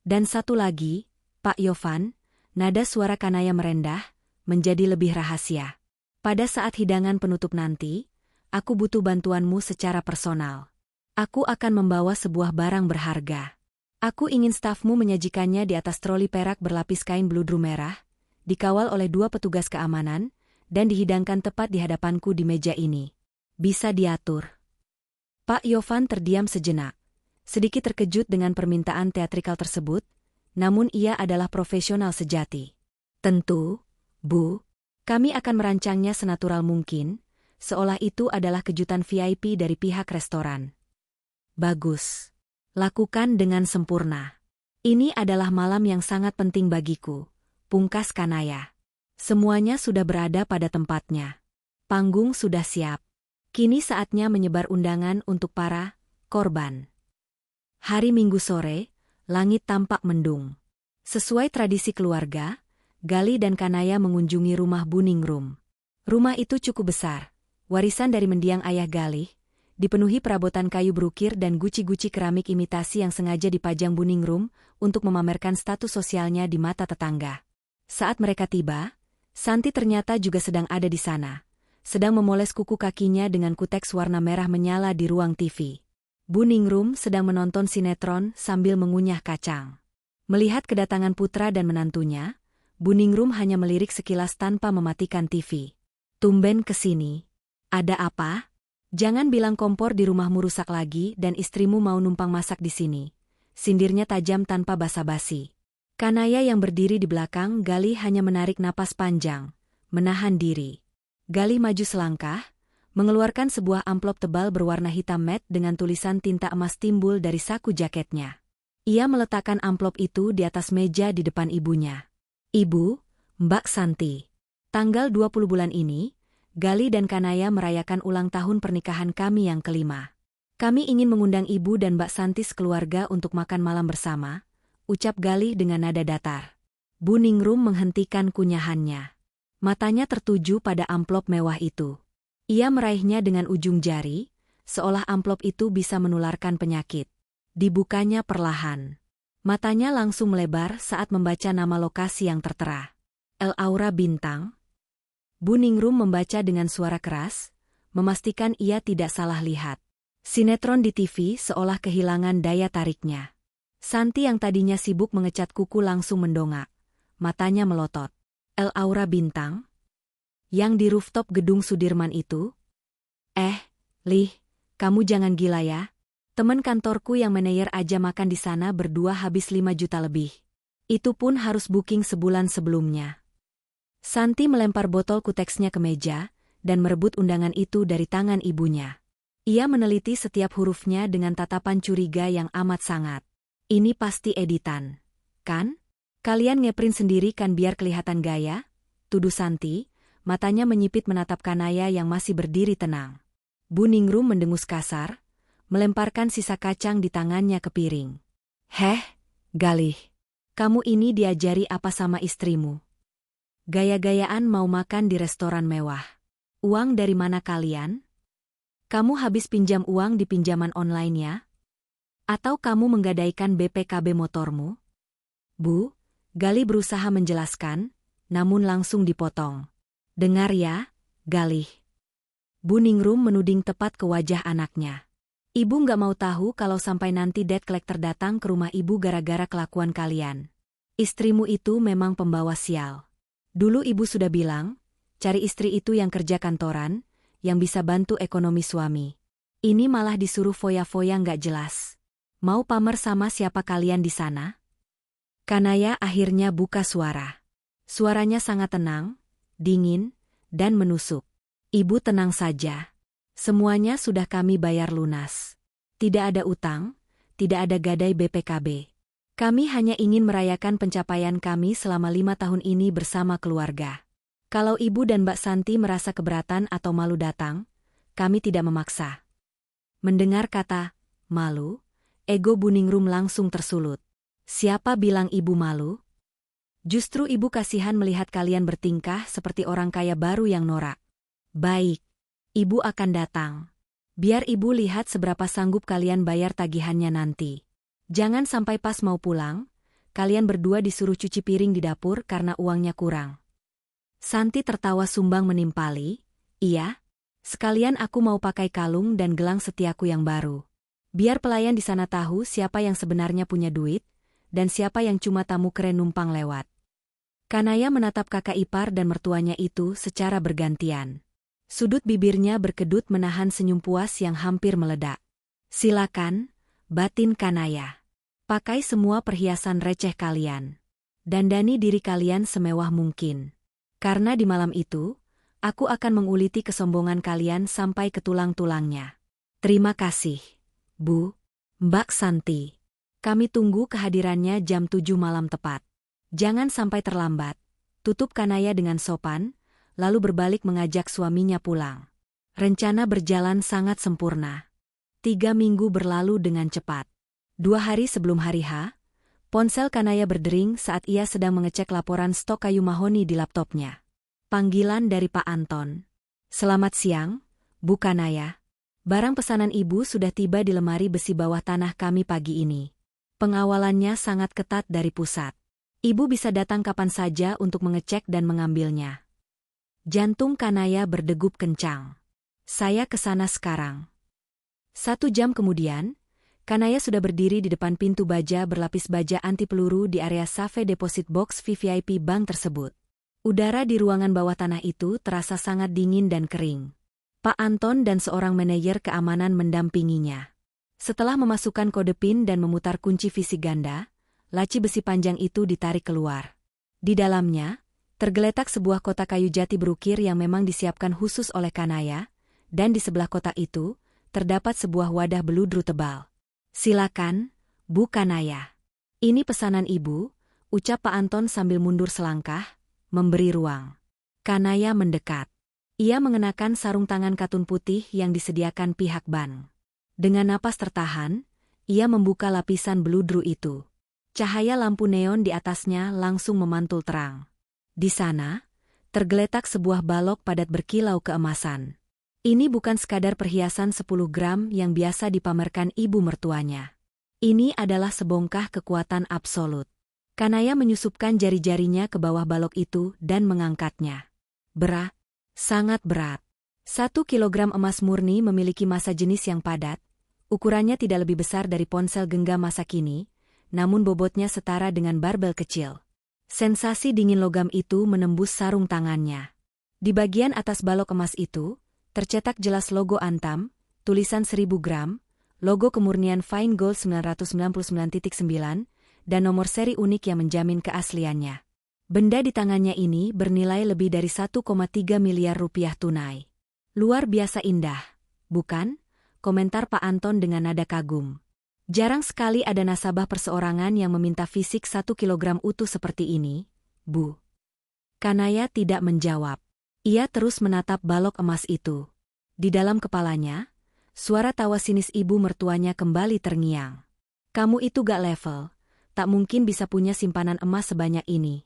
[SPEAKER 1] Dan satu lagi, Pak Yovan, nada suara Kanaya merendah, menjadi lebih rahasia. Pada saat hidangan penutup nanti, aku butuh bantuanmu secara personal. Aku akan membawa sebuah barang berharga. Aku ingin stafmu menyajikannya di atas troli perak berlapis kain bludru merah, dikawal oleh 2 petugas keamanan, dan dihidangkan tepat di hadapanku di meja ini. Bisa diatur. Pak Yovan terdiam sejenak. Sedikit terkejut dengan permintaan teatrikal tersebut, namun ia adalah profesional sejati. Tentu, Bu. Kami akan merancangnya senatural mungkin, seolah itu adalah kejutan VIP dari pihak restoran. Bagus. Lakukan dengan sempurna. Ini adalah malam yang sangat penting bagiku, pungkas Kanaya. Semuanya sudah berada pada tempatnya. Panggung sudah siap. Kini saatnya menyebar undangan untuk para korban. Hari Minggu sore, langit tampak mendung. Sesuai tradisi keluarga, Gali dan Kanaya mengunjungi rumah Buningrum. Rumah itu cukup besar, warisan dari mendiang ayah Gali, dipenuhi perabotan kayu berukir dan guci-guci keramik imitasi yang sengaja dipajang Buningrum untuk memamerkan status sosialnya di mata tetangga. Saat mereka tiba, Santi ternyata juga sedang ada di sana, sedang memoles kuku kakinya dengan kuteks warna merah menyala di ruang TV. Buningrum sedang menonton sinetron sambil mengunyah kacang. Melihat kedatangan putra dan menantunya, Buningrum hanya melirik sekilas tanpa mematikan TV. Tumben kesini. Ada apa? Jangan bilang kompor di rumahmu rusak lagi dan istrimu mau numpang masak di sini. Sindirnya tajam tanpa basa-basi. Kanaya yang berdiri di belakang Galih hanya menarik napas panjang, menahan diri. Galih maju selangkah, mengeluarkan sebuah amplop tebal berwarna hitam matte dengan tulisan tinta emas timbul dari saku jaketnya. Ia meletakkan amplop itu di atas meja di depan ibunya. Ibu, Mbak Santi. Tanggal 20 bulan ini, Galih dan Kanaya merayakan ulang tahun pernikahan kami yang kelima. Kami ingin mengundang ibu dan Mbak Santi sekeluarga untuk makan malam bersama, ucap Galih dengan nada datar. Bu Ningrum menghentikan kunyahannya. Matanya tertuju pada amplop mewah itu. Ia meraihnya dengan ujung jari, seolah amplop itu bisa menularkan penyakit. Dibukanya perlahan. Matanya langsung melebar saat membaca nama lokasi yang tertera. El Aura Bintang. Bu Ningrum membaca dengan suara keras, memastikan ia tidak salah lihat. Sinetron di TV seolah kehilangan daya tariknya. Santi yang tadinya sibuk mengecat kuku langsung mendongak. Matanya melotot. El Aura Bintang? Yang di rooftop gedung Sudirman itu? Lih, kamu jangan gila ya. Temen kantorku yang manajer aja makan di sana berdua habis 5 juta lebih. Itu pun harus booking sebulan sebelumnya. Santi melempar botol kuteksnya ke meja dan merebut undangan itu dari tangan ibunya. Ia meneliti setiap hurufnya dengan tatapan curiga yang amat sangat. Ini pasti editan, kan? Kalian ngeprint sendiri kan biar kelihatan gaya? Tuduh Santi, matanya menyipit menatap Kanaya yang masih berdiri tenang. Bu Ningrum mendengus kasar, melemparkan sisa kacang di tangannya ke piring. Galih, kamu ini diajari apa sama istrimu? Gaya-gayaan mau makan di restoran mewah. Uang dari mana kalian? Kamu habis pinjam uang di pinjaman online ya? Atau kamu menggadaikan BPKB motormu? Bu, Galih berusaha menjelaskan, namun langsung dipotong. Dengar ya, Galih. Bu Ningrum menuding tepat ke wajah anaknya. Ibu nggak mau tahu kalau sampai nanti debt collector datang ke rumah ibu gara-gara kelakuan kalian. Istrimu itu memang pembawa sial. Dulu ibu sudah bilang, cari istri itu yang kerja kantoran, yang bisa bantu ekonomi suami. Ini malah disuruh foya-foya nggak jelas. Mau pamer sama siapa kalian di sana? Kanaya akhirnya buka suara. Suaranya sangat tenang, dingin, dan menusuk. Ibu tenang saja. Semuanya sudah kami bayar lunas. Tidak ada utang, tidak ada gadai BPKB. Kami hanya ingin merayakan pencapaian kami selama 5 tahun ini bersama keluarga. Kalau ibu dan Mbak Santi merasa keberatan atau malu datang, kami tidak memaksa. Mendengar kata malu, ego Bu Ningrum langsung tersulut. Siapa bilang ibu malu? Justru ibu kasihan melihat kalian bertingkah seperti orang kaya baru yang norak. Baik, ibu akan datang. Biar ibu lihat seberapa sanggup kalian bayar tagihannya nanti. Jangan sampai pas mau pulang, kalian berdua disuruh cuci piring di dapur karena uangnya kurang. Santi tertawa sumbang menimpali, iya, sekalian aku mau pakai kalung dan gelang setiaku yang baru. Biar pelayan di sana tahu siapa yang sebenarnya punya duit, dan siapa yang cuma tamu keren numpang lewat. Kanaya menatap kakak ipar dan mertuanya itu secara bergantian. Sudut bibirnya berkedut menahan senyum puas yang hampir meledak. Silakan, batin Kanaya. Pakai semua perhiasan receh kalian. Dandani diri kalian semewah mungkin. Karena di malam itu, aku akan menguliti kesombongan kalian sampai ke tulang-tulangnya. Terima kasih. Bu, Mbak Santi. Kami tunggu kehadirannya jam 7 malam tepat. Jangan sampai terlambat. Tutup Kanaya dengan sopan, lalu berbalik mengajak suaminya pulang. Rencana berjalan sangat sempurna. 3 minggu berlalu dengan cepat. 2 hari sebelum hari H, ponsel Kanaya berdering saat ia sedang mengecek laporan stok kayu mahoni di laptopnya. Panggilan dari Pak Anton. Selamat siang, Bu Kanaya. Barang pesanan ibu sudah tiba di lemari besi bawah tanah kami pagi ini. Pengawalannya sangat ketat dari pusat. Ibu bisa datang kapan saja untuk mengecek dan mengambilnya. Jantung Kanaya berdegup kencang. Saya ke sana sekarang. 1 jam kemudian, Kanaya sudah berdiri di depan pintu baja berlapis baja anti peluru di area Safe Deposit Box VVIP bank tersebut. Udara di ruangan bawah tanah itu terasa sangat dingin dan kering. Pak Anton dan seorang manajer keamanan mendampinginya. Setelah memasukkan kode PIN dan memutar kunci fisik ganda, laci besi panjang itu ditarik keluar. Di dalamnya, tergeletak sebuah kotak kayu jati berukir yang memang disiapkan khusus oleh Kanaya, dan di sebelah kotak itu, terdapat sebuah wadah beludru tebal. "Silakan, Bu Kanaya. Ini pesanan Ibu," ucap Pak Anton sambil mundur selangkah, memberi ruang. Kanaya mendekat. Ia mengenakan sarung tangan katun putih yang disediakan pihak bank. Dengan napas tertahan, ia membuka lapisan beludru itu. Cahaya lampu neon di atasnya langsung memantul terang. Di sana, tergeletak sebuah balok padat berkilau keemasan. Ini bukan sekadar perhiasan 10 gram yang biasa dipamerkan ibu mertuanya. Ini adalah sebongkah kekuatan absolut. Kanaya menyusupkan jari-jarinya ke bawah balok itu dan mengangkatnya. Berat. Sangat berat. 1 kilogram emas murni memiliki massa jenis yang padat, ukurannya tidak lebih besar dari ponsel genggam masa kini, namun bobotnya setara dengan barbel kecil. Sensasi dingin logam itu menembus sarung tangannya. Di bagian atas balok emas itu, tercetak jelas logo Antam, tulisan 1000 gram, logo kemurnian Fine Gold 999.9, dan nomor seri unik yang menjamin keasliannya. Benda di tangannya ini bernilai lebih dari 1,3 miliar rupiah tunai. "Luar biasa indah, bukan?" komentar Pak Anton dengan nada kagum. "Jarang sekali ada nasabah perseorangan yang meminta fisik 1 kilogram utuh seperti ini, Bu." Kanaya tidak menjawab. Ia terus menatap balok emas itu. Di dalam kepalanya, suara tawa sinis ibu mertuanya kembali terngiang. "Kamu itu gak level, tak mungkin bisa punya simpanan emas sebanyak ini."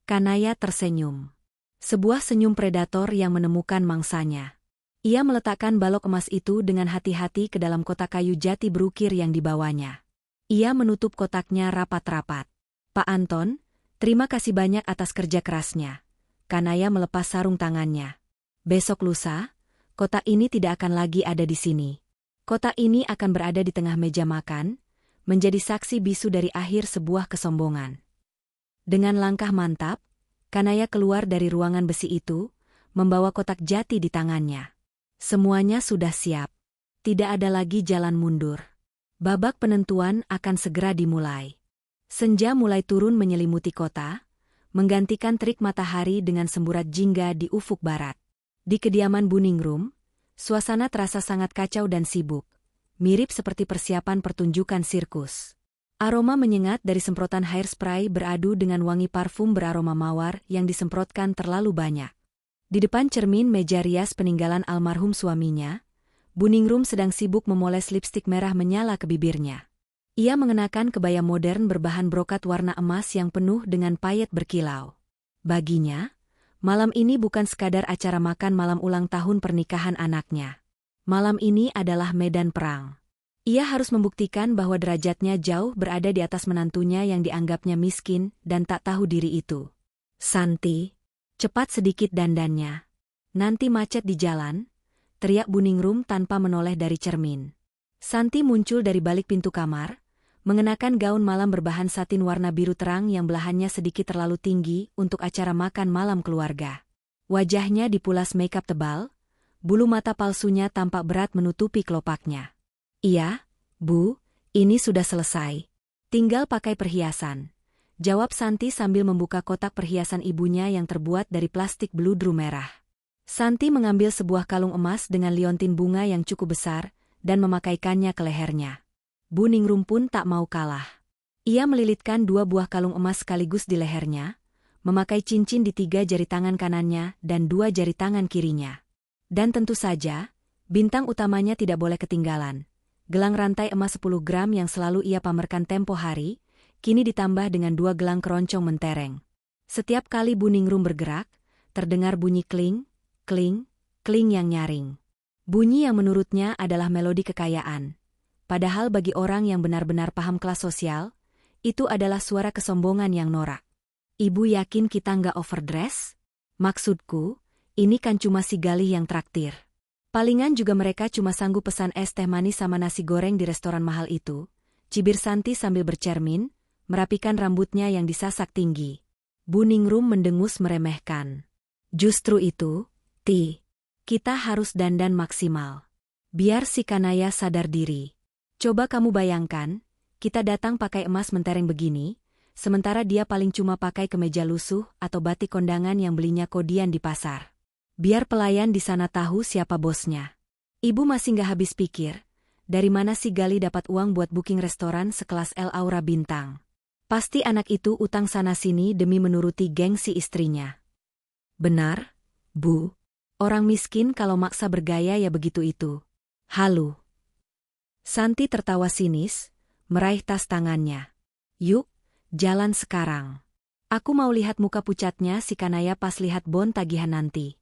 [SPEAKER 1] Kanaya tersenyum. Sebuah senyum predator yang menemukan mangsanya. Ia meletakkan balok emas itu dengan hati-hati ke dalam kotak kayu jati berukir yang dibawanya. Ia menutup kotaknya rapat-rapat. "Pak Anton, terima kasih banyak atas kerja kerasnya." Kanaya melepas sarung tangannya. "Besok lusa, kotak ini tidak akan lagi ada di sini. Kotak ini akan berada di tengah meja makan, menjadi saksi bisu dari akhir sebuah kesombongan." Dengan langkah mantap, Kanaya keluar dari ruangan besi itu, membawa kotak jati di tangannya. Semuanya sudah siap. Tidak ada lagi jalan mundur. Babak penentuan akan segera dimulai. Senja mulai turun menyelimuti kota, menggantikan terik matahari dengan semburat jingga di ufuk barat. Di kediaman Buningrum, suasana terasa sangat kacau dan sibuk, mirip seperti persiapan pertunjukan sirkus. Aroma menyengat dari semprotan hairspray beradu dengan wangi parfum beraroma mawar yang disemprotkan terlalu banyak. Di depan cermin meja rias peninggalan almarhum suaminya, Buningrum sedang sibuk memoles lipstik merah menyala ke bibirnya. Ia mengenakan kebaya modern berbahan brokat warna emas yang penuh dengan payet berkilau. Baginya, malam ini bukan sekadar acara makan malam ulang tahun pernikahan anaknya. Malam ini adalah medan perang. Ia harus membuktikan bahwa derajatnya jauh berada di atas menantunya yang dianggapnya miskin dan tak tahu diri itu. "Santi, cepat sedikit dandannya. Nanti macet di jalan," teriak Buningrum tanpa menoleh dari cermin. Santi muncul dari balik pintu kamar, mengenakan gaun malam berbahan satin warna biru terang yang belahannya sedikit terlalu tinggi untuk acara makan malam keluarga. Wajahnya dipulas makeup tebal, bulu mata palsunya tampak berat menutupi kelopaknya. "Iya, Bu, ini sudah selesai. Tinggal pakai perhiasan," jawab Santi sambil membuka kotak perhiasan ibunya yang terbuat dari plastik beludru merah. Santi mengambil sebuah kalung emas dengan liontin bunga yang cukup besar dan memakaikannya ke lehernya. Buningrum pun tak mau kalah. Ia melilitkan 2 buah kalung emas sekaligus di lehernya, memakai cincin di 3 jari tangan kanannya dan 2 jari tangan kirinya. Dan tentu saja, bintang utamanya tidak boleh ketinggalan. Gelang rantai emas 10 gram yang selalu ia pamerkan tempo hari, kini ditambah dengan 2 gelang keroncong mentereng. Setiap kali Buningrum bergerak, terdengar bunyi kling, kling, kling yang nyaring. Bunyi yang menurutnya adalah melodi kekayaan. Padahal bagi orang yang benar-benar paham kelas sosial, itu adalah suara kesombongan yang norak. "Ibu yakin kita nggak overdress? Maksudku, ini kan cuma si Galih yang traktir. Palingan juga mereka cuma sanggup pesan es teh manis sama nasi goreng di restoran mahal itu," cibir Santi sambil bercermin, merapikan rambutnya yang disasak tinggi. Buningrum mendengus meremehkan. "Justru itu, kita harus dandan maksimal. Biar si Kanaya sadar diri. Coba kamu bayangkan, kita datang pakai emas mentereng begini, sementara dia paling cuma pakai kemeja lusuh atau batik kondangan yang belinya kodian di pasar. Biar pelayan di sana tahu siapa bosnya. Ibu masih nggak habis pikir, dari mana si Gali dapat uang buat booking restoran sekelas El Aura Bintang. Pasti anak itu utang sana-sini demi menuruti gengsi istrinya. Benar, Bu. Orang miskin kalau maksa bergaya ya begitu itu. Halu. Santi tertawa sinis, meraih tas tangannya. Yuk, jalan sekarang. Aku mau lihat muka pucatnya si Kanaya pas lihat bon tagihan nanti.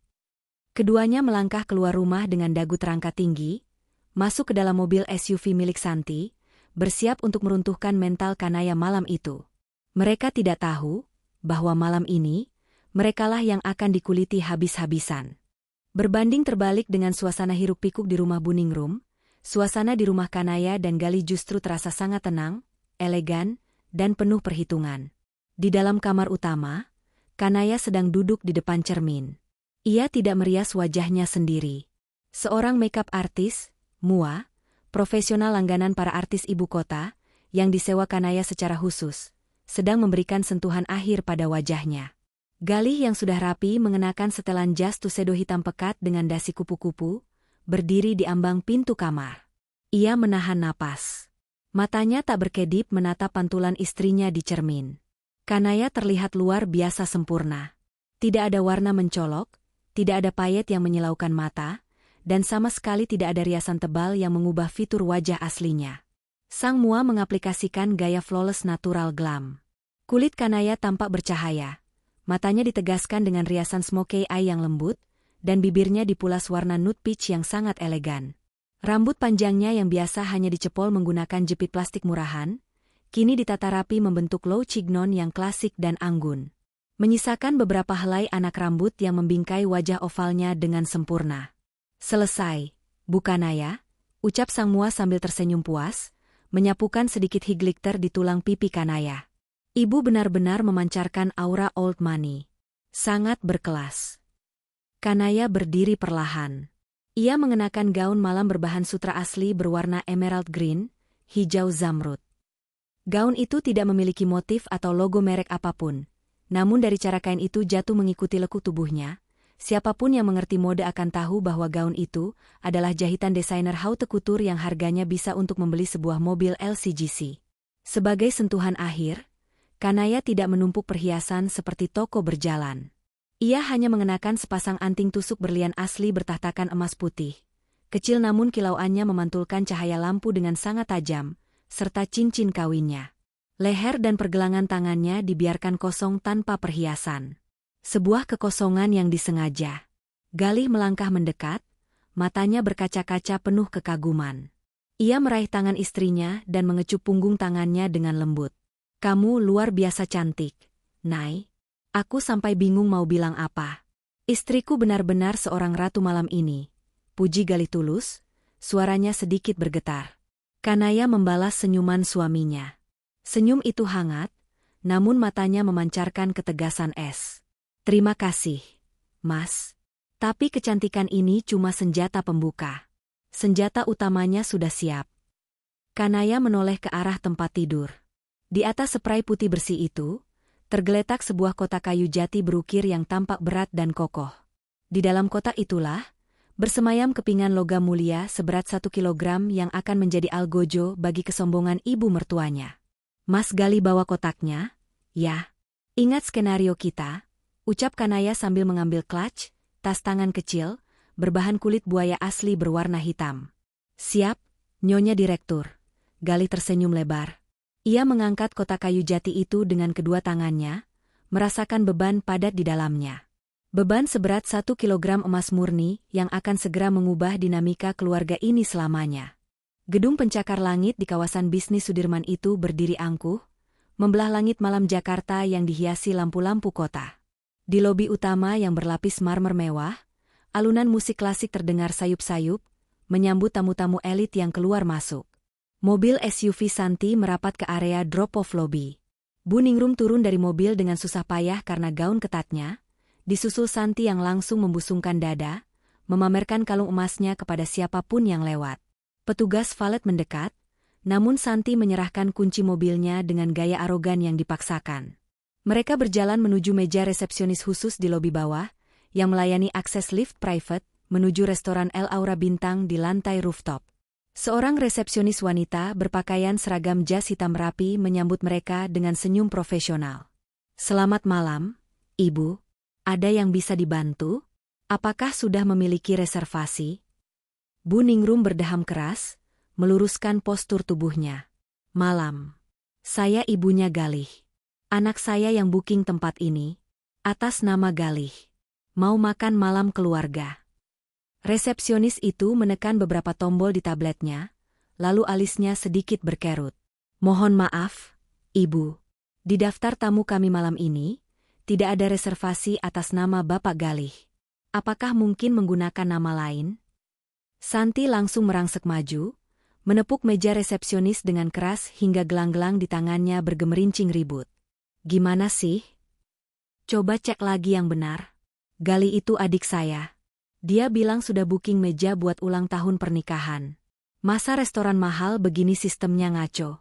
[SPEAKER 1] Keduanya melangkah keluar rumah dengan dagu terangkat tinggi, masuk ke dalam mobil SUV milik Santi, bersiap untuk meruntuhkan mental Kanaya malam itu. Mereka tidak tahu bahwa malam ini, merekalah yang akan dikuliti habis-habisan. Berbanding terbalik dengan suasana hiruk-pikuk di rumah Buningrum, suasana di rumah Kanaya dan Gali justru terasa sangat tenang, elegan, dan penuh perhitungan. Di dalam kamar utama, Kanaya sedang duduk di depan cermin. Ia tidak merias wajahnya sendiri. Seorang makeup artis, Mua, profesional langganan para artis ibu kota, yang disewa Kanaya secara khusus, sedang memberikan sentuhan akhir pada wajahnya. Galih yang sudah rapi mengenakan setelan jas tuxedo hitam pekat dengan dasi kupu-kupu, berdiri di ambang pintu kamar. Ia menahan napas. Matanya tak berkedip menatap pantulan istrinya di cermin. Kanaya terlihat luar biasa sempurna. Tidak ada warna mencolok, tidak ada payet yang menyilaukan mata, dan sama sekali tidak ada riasan tebal yang mengubah fitur wajah aslinya. Sang Mua mengaplikasikan gaya flawless natural glam. Kulit Kanaya tampak bercahaya. Matanya ditegaskan dengan riasan smoky eye yang lembut, dan bibirnya dipulas warna nude peach yang sangat elegan. Rambut panjangnya yang biasa hanya dicepol menggunakan jepit plastik murahan, kini ditata rapi membentuk low chignon yang klasik dan anggun. Menyisakan beberapa helai anak rambut yang membingkai wajah ovalnya dengan sempurna. Selesai, Bu Kanaya, ucap Sang Mua sambil tersenyum puas, menyapukan sedikit higlikter di tulang pipi Kanaya. Ibu benar-benar memancarkan aura old money. Sangat berkelas. Kanaya berdiri perlahan. Ia mengenakan gaun malam berbahan sutra asli berwarna emerald green, hijau zamrud. Gaun itu tidak memiliki motif atau logo merek apapun, namun dari cara kain itu jatuh mengikuti lekuk tubuhnya. Siapapun yang mengerti mode akan tahu bahwa gaun itu adalah jahitan desainer haute couture yang harganya bisa untuk membeli sebuah mobil LCGC. Sebagai sentuhan akhir, Kanaya tidak menumpuk perhiasan seperti toko berjalan. Ia hanya mengenakan sepasang anting tusuk berlian asli bertahtakan emas putih. Kecil namun kilauannya memantulkan cahaya lampu dengan sangat tajam, serta cincin kawinnya. Leher dan pergelangan tangannya dibiarkan kosong tanpa perhiasan. Sebuah kekosongan yang disengaja. Galih melangkah mendekat, matanya berkaca-kaca penuh kekaguman. Ia meraih tangan istrinya dan mengecup punggung tangannya dengan lembut. Kamu luar biasa cantik, Nay. Aku sampai bingung mau bilang apa. Istriku benar-benar seorang ratu malam ini. Puji Galih tulus, suaranya sedikit bergetar. Kanaya membalas senyuman suaminya. Senyum itu hangat, namun matanya memancarkan ketegasan es. Terima kasih, Mas. Tapi kecantikan ini cuma senjata pembuka. Senjata utamanya sudah siap. Kanaya menoleh ke arah tempat tidur. Di atas spray putih bersih itu, tergeletak sebuah kotak kayu jati berukir yang tampak berat dan kokoh. Di dalam kotak itulah, bersemayam kepingan logam mulia seberat 1 kilogram yang akan menjadi algojo bagi kesombongan ibu mertuanya. Mas Gali bawa kotaknya, ya. Ingat skenario kita, ucap Kanaya sambil mengambil clutch, tas tangan kecil, berbahan kulit buaya asli berwarna hitam. Siap, Nyonya Direktur. Gali tersenyum lebar. Ia mengangkat kotak kayu jati itu dengan kedua tangannya, merasakan beban padat di dalamnya. Beban seberat 1 kilogram emas murni yang akan segera mengubah dinamika keluarga ini selamanya. Gedung pencakar langit di kawasan bisnis Sudirman itu berdiri angkuh, membelah langit malam Jakarta yang dihiasi lampu-lampu kota. Di lobi utama yang berlapis marmer mewah, alunan musik klasik terdengar sayup-sayup, menyambut tamu-tamu elit yang keluar masuk. Mobil SUV Santi merapat ke area drop-off lobby. Buningrum turun dari mobil dengan susah payah karena gaun ketatnya, disusul Santi yang langsung membusungkan dada, memamerkan kalung emasnya kepada siapapun yang lewat. Petugas valet mendekat, Namun Santi menyerahkan kunci mobilnya dengan gaya arogan yang dipaksakan. Mereka berjalan menuju meja resepsionis khusus di lobi bawah, yang melayani akses lift private, menuju restoran El Aura Bintang di lantai rooftop. Seorang resepsionis wanita berpakaian seragam jas hitam rapi menyambut mereka dengan senyum profesional. "Selamat malam, Ibu. Ada yang bisa dibantu? Apakah sudah memiliki reservasi?" Bu Ningrum berdeham keras, meluruskan postur tubuhnya. "Malam. Saya ibunya Galih. Anak saya yang booking tempat ini. Atas nama Galih. Mau makan malam keluarga." Resepsionis itu menekan beberapa tombol di tabletnya, lalu alisnya sedikit berkerut. "Mohon maaf, Ibu. Di daftar tamu kami malam ini, tidak ada reservasi atas nama Bapak Galih. Apakah mungkin menggunakan nama lain?" Santi langsung merangsek maju, menepuk meja resepsionis dengan keras hingga gelang-gelang di tangannya bergemerincing ribut. "Gimana sih? Coba cek lagi yang benar. Galih itu adik saya. Dia bilang sudah booking meja buat ulang tahun pernikahan. Masa restoran mahal begini sistemnya ngaco?"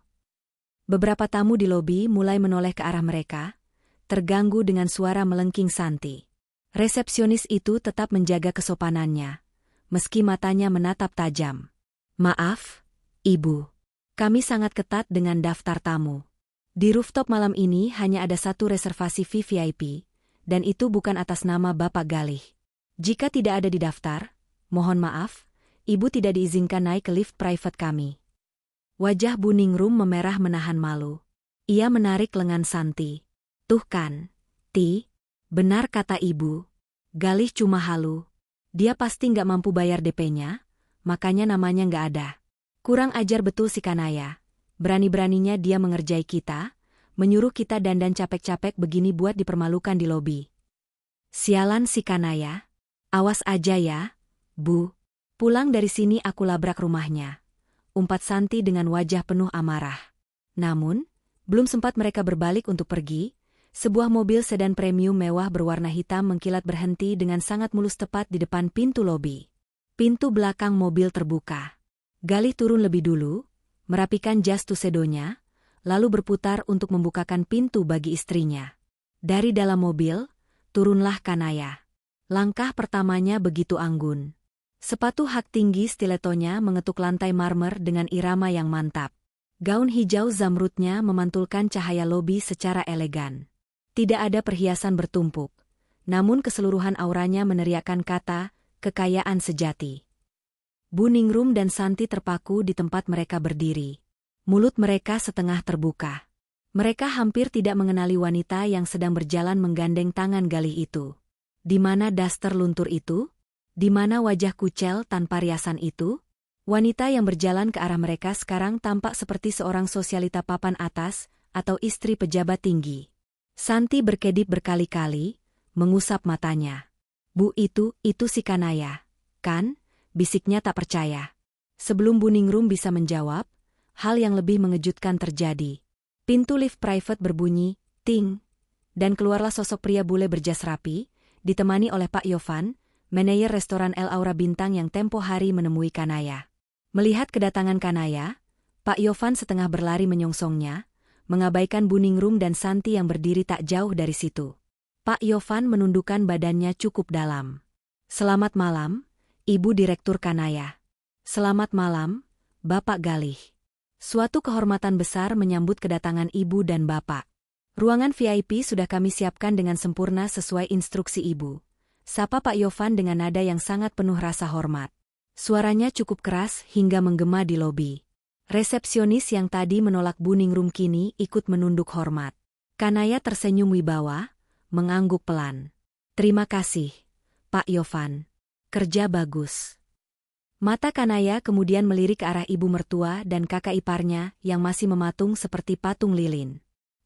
[SPEAKER 1] Beberapa tamu di lobi mulai menoleh ke arah mereka, terganggu dengan suara melengking Santi. Resepsionis itu tetap menjaga kesopanannya, meski matanya menatap tajam. "Maaf, Ibu. Kami sangat ketat dengan daftar tamu. Di rooftop malam ini hanya ada satu reservasi VVIP, dan itu bukan atas nama Bapak Galih. Jika tidak ada di daftar, mohon maaf, Ibu tidak diizinkan naik ke lift private kami." Wajah Bu Ningrum memerah menahan malu. Ia menarik lengan Santi. "Tuh kan, Ti, benar kata Ibu. Galih cuma halu. Dia pasti nggak mampu bayar DP-nya, makanya namanya nggak ada. Kurang ajar betul si Kanaya. Berani-beraninya dia mengerjai kita, menyuruh kita dandan capek-capek begini buat dipermalukan di lobi. Sialan si Kanaya. Awas aja ya, Bu. Pulang dari sini aku labrak rumahnya." Umpat Santi dengan wajah penuh amarah. Namun, belum sempat mereka berbalik untuk pergi, sebuah mobil sedan premium mewah berwarna hitam mengkilat berhenti dengan sangat mulus tepat di depan pintu lobi. Pintu belakang mobil terbuka. Galih turun lebih dulu, merapikan jas tuxedonya, lalu berputar untuk membukakan pintu bagi istrinya. Dari dalam mobil, turunlah Kanaya. Langkah pertamanya begitu anggun. Sepatu hak tinggi stilettonya mengetuk lantai marmer dengan irama yang mantap. Gaun hijau zamrudnya memantulkan cahaya lobi secara elegan. Tidak ada perhiasan bertumpuk, namun keseluruhan auranya meneriakkan kata, kekayaan sejati. Bu Ningrum dan Santi terpaku di tempat mereka berdiri. Mulut mereka setengah terbuka. Mereka hampir tidak mengenali wanita yang sedang berjalan menggandeng tangan Galih itu. Di mana daster luntur itu? Di mana wajah kucel tanpa riasan itu? Wanita yang berjalan ke arah mereka sekarang tampak seperti seorang sosialita papan atas atau istri pejabat tinggi. Santi berkedip berkali-kali, mengusap matanya. "Bu itu si Kanaya, kan?" bisiknya tak percaya. Sebelum Bu Ningrum bisa menjawab, hal yang lebih mengejutkan terjadi. Pintu lift private berbunyi, ting, dan keluarlah sosok pria bule berjas rapi, ditemani oleh Pak Yovan, manajer restoran El Aura Bintang yang tempo hari menemui Kanaya. Melihat kedatangan Kanaya, Pak Yovan setengah berlari menyongsongnya, mengabaikan Bu Ningrum dan Santi yang berdiri tak jauh dari situ. Pak Yovan menundukkan badannya cukup dalam. "Selamat malam, Ibu Direktur Kanaya." "Selamat malam, Bapak Galih." Suatu kehormatan besar menyambut kedatangan Ibu dan Bapak. "Ruangan VIP sudah kami siapkan dengan sempurna sesuai instruksi Ibu," sapa Pak Yovan dengan nada yang sangat penuh rasa hormat. Suaranya cukup keras hingga menggema di lobi. Resepsionis yang tadi menolak Bu Ningrum kini ikut menunduk hormat. Kanaya tersenyum wibawa, mengangguk pelan. "Terima kasih, Pak Yovan. Kerja bagus." Mata Kanaya kemudian melirik ke arah ibu mertua dan kakak iparnya yang masih mematung seperti patung lilin.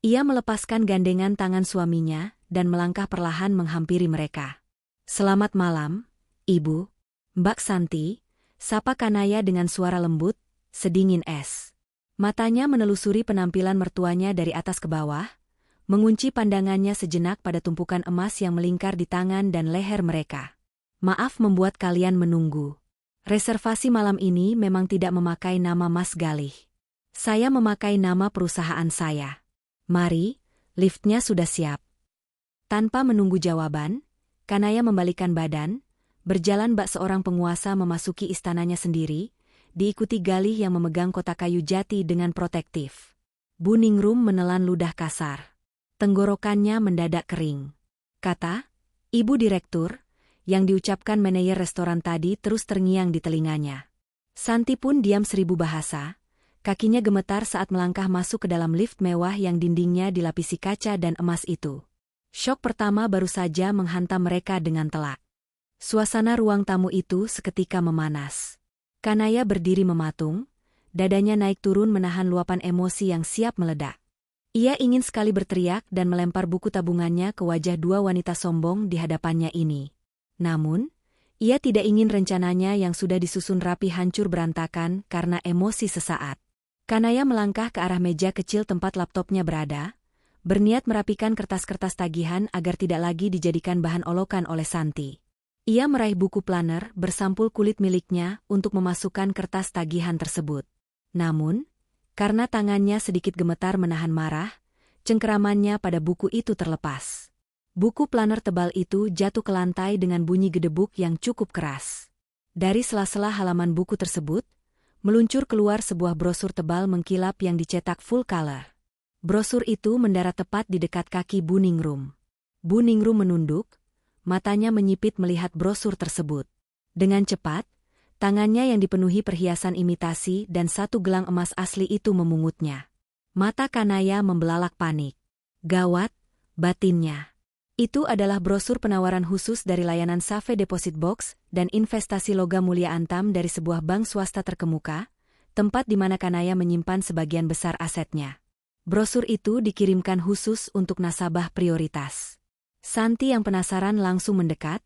[SPEAKER 1] Ia melepaskan gandengan tangan suaminya dan melangkah perlahan menghampiri mereka. "Selamat malam, Ibu, Mbak Santi," sapa Kanaya dengan suara lembut, sedingin es. Matanya menelusuri penampilan mertuanya dari atas ke bawah, mengunci pandangannya sejenak pada tumpukan emas yang melingkar di tangan dan leher mereka. "Maaf membuat kalian menunggu. Reservasi malam ini memang tidak memakai nama Mas Galih. Saya memakai nama perusahaan saya. Mari, liftnya sudah siap. Tanpa menunggu jawaban, Kanaya membalikkan badan, berjalan bak seorang penguasa memasuki istananya sendiri, diikuti Galih yang memegang kotak kayu jati dengan protektif. Bu Ningrum menelan ludah kasar. Tenggorokannya mendadak kering. Kata, "Ibu Direktur," yang diucapkan manajer restoran tadi terus terngiang di telinganya. Santi pun diam 1000 bahasa, kakinya gemetar saat melangkah masuk ke dalam lift mewah yang dindingnya dilapisi kaca dan emas itu. Syok pertama baru saja menghantam mereka dengan telak. Suasana ruang tamu itu seketika memanas. Kanaya berdiri mematung, dadanya naik turun menahan luapan emosi yang siap meledak. Ia ingin sekali berteriak dan melempar buku tabungannya ke wajah dua wanita sombong di hadapannya ini. Namun, ia tidak ingin rencananya yang sudah disusun rapi hancur berantakan karena emosi sesaat. Kanaya melangkah ke arah meja kecil tempat laptopnya berada, berniat merapikan kertas-kertas tagihan agar tidak lagi dijadikan bahan olokan oleh Santi. Ia meraih buku planner bersampul kulit miliknya untuk memasukkan kertas tagihan tersebut. Namun, karena tangannya sedikit gemetar menahan marah, cengkeramannya pada buku itu terlepas. Buku planner tebal itu jatuh ke lantai dengan bunyi gedebuk yang cukup keras. Dari sela-sela halaman buku tersebut, meluncur keluar sebuah brosur tebal mengkilap yang dicetak full color. Brosur itu mendarat tepat di dekat kaki Bu Ningrum. Bu Ningrum menunduk, matanya menyipit melihat brosur tersebut. Dengan cepat, tangannya yang dipenuhi perhiasan imitasi dan satu gelang emas asli itu memungutnya. Mata Kanaya membelalak panik. Gawat, batinnya. Itu adalah brosur penawaran khusus dari layanan Safe Deposit Box dan investasi logam mulia Antam dari sebuah bank swasta terkemuka, tempat di mana Kanaya menyimpan sebagian besar asetnya. Brosur itu dikirimkan khusus untuk nasabah prioritas. Santi yang penasaran langsung mendekat,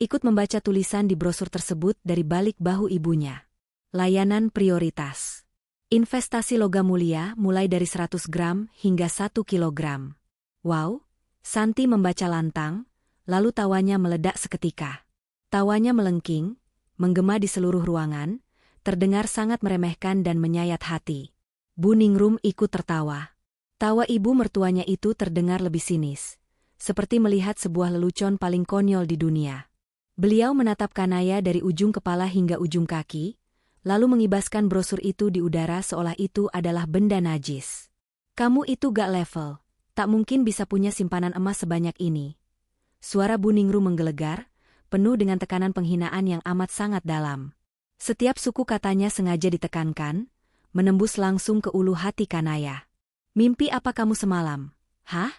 [SPEAKER 1] ikut membaca tulisan di brosur tersebut dari balik bahu ibunya. Layanan prioritas. Investasi logam mulia mulai dari 100 gram hingga 1 kilogram. Wow, Santi membaca lantang, lalu tawanya meledak seketika. Tawanya melengking, menggema di seluruh ruangan, terdengar sangat meremehkan dan menyayat hati. Bu Ningrum ikut tertawa. Tawa ibu mertuanya itu terdengar lebih sinis, seperti melihat sebuah lelucon paling konyol di dunia. Beliau menatap Kanaya dari ujung kepala hingga ujung kaki, lalu mengibaskan brosur itu di udara seolah itu adalah benda najis. "Kamu itu gak level, tak mungkin bisa punya simpanan emas sebanyak ini." Suara Bu Ningrum menggelegar, penuh dengan tekanan penghinaan yang amat sangat dalam. Setiap suku katanya sengaja ditekankan, menembus langsung ke ulu hati Kanaya. "Mimpi apa kamu semalam? Hah?"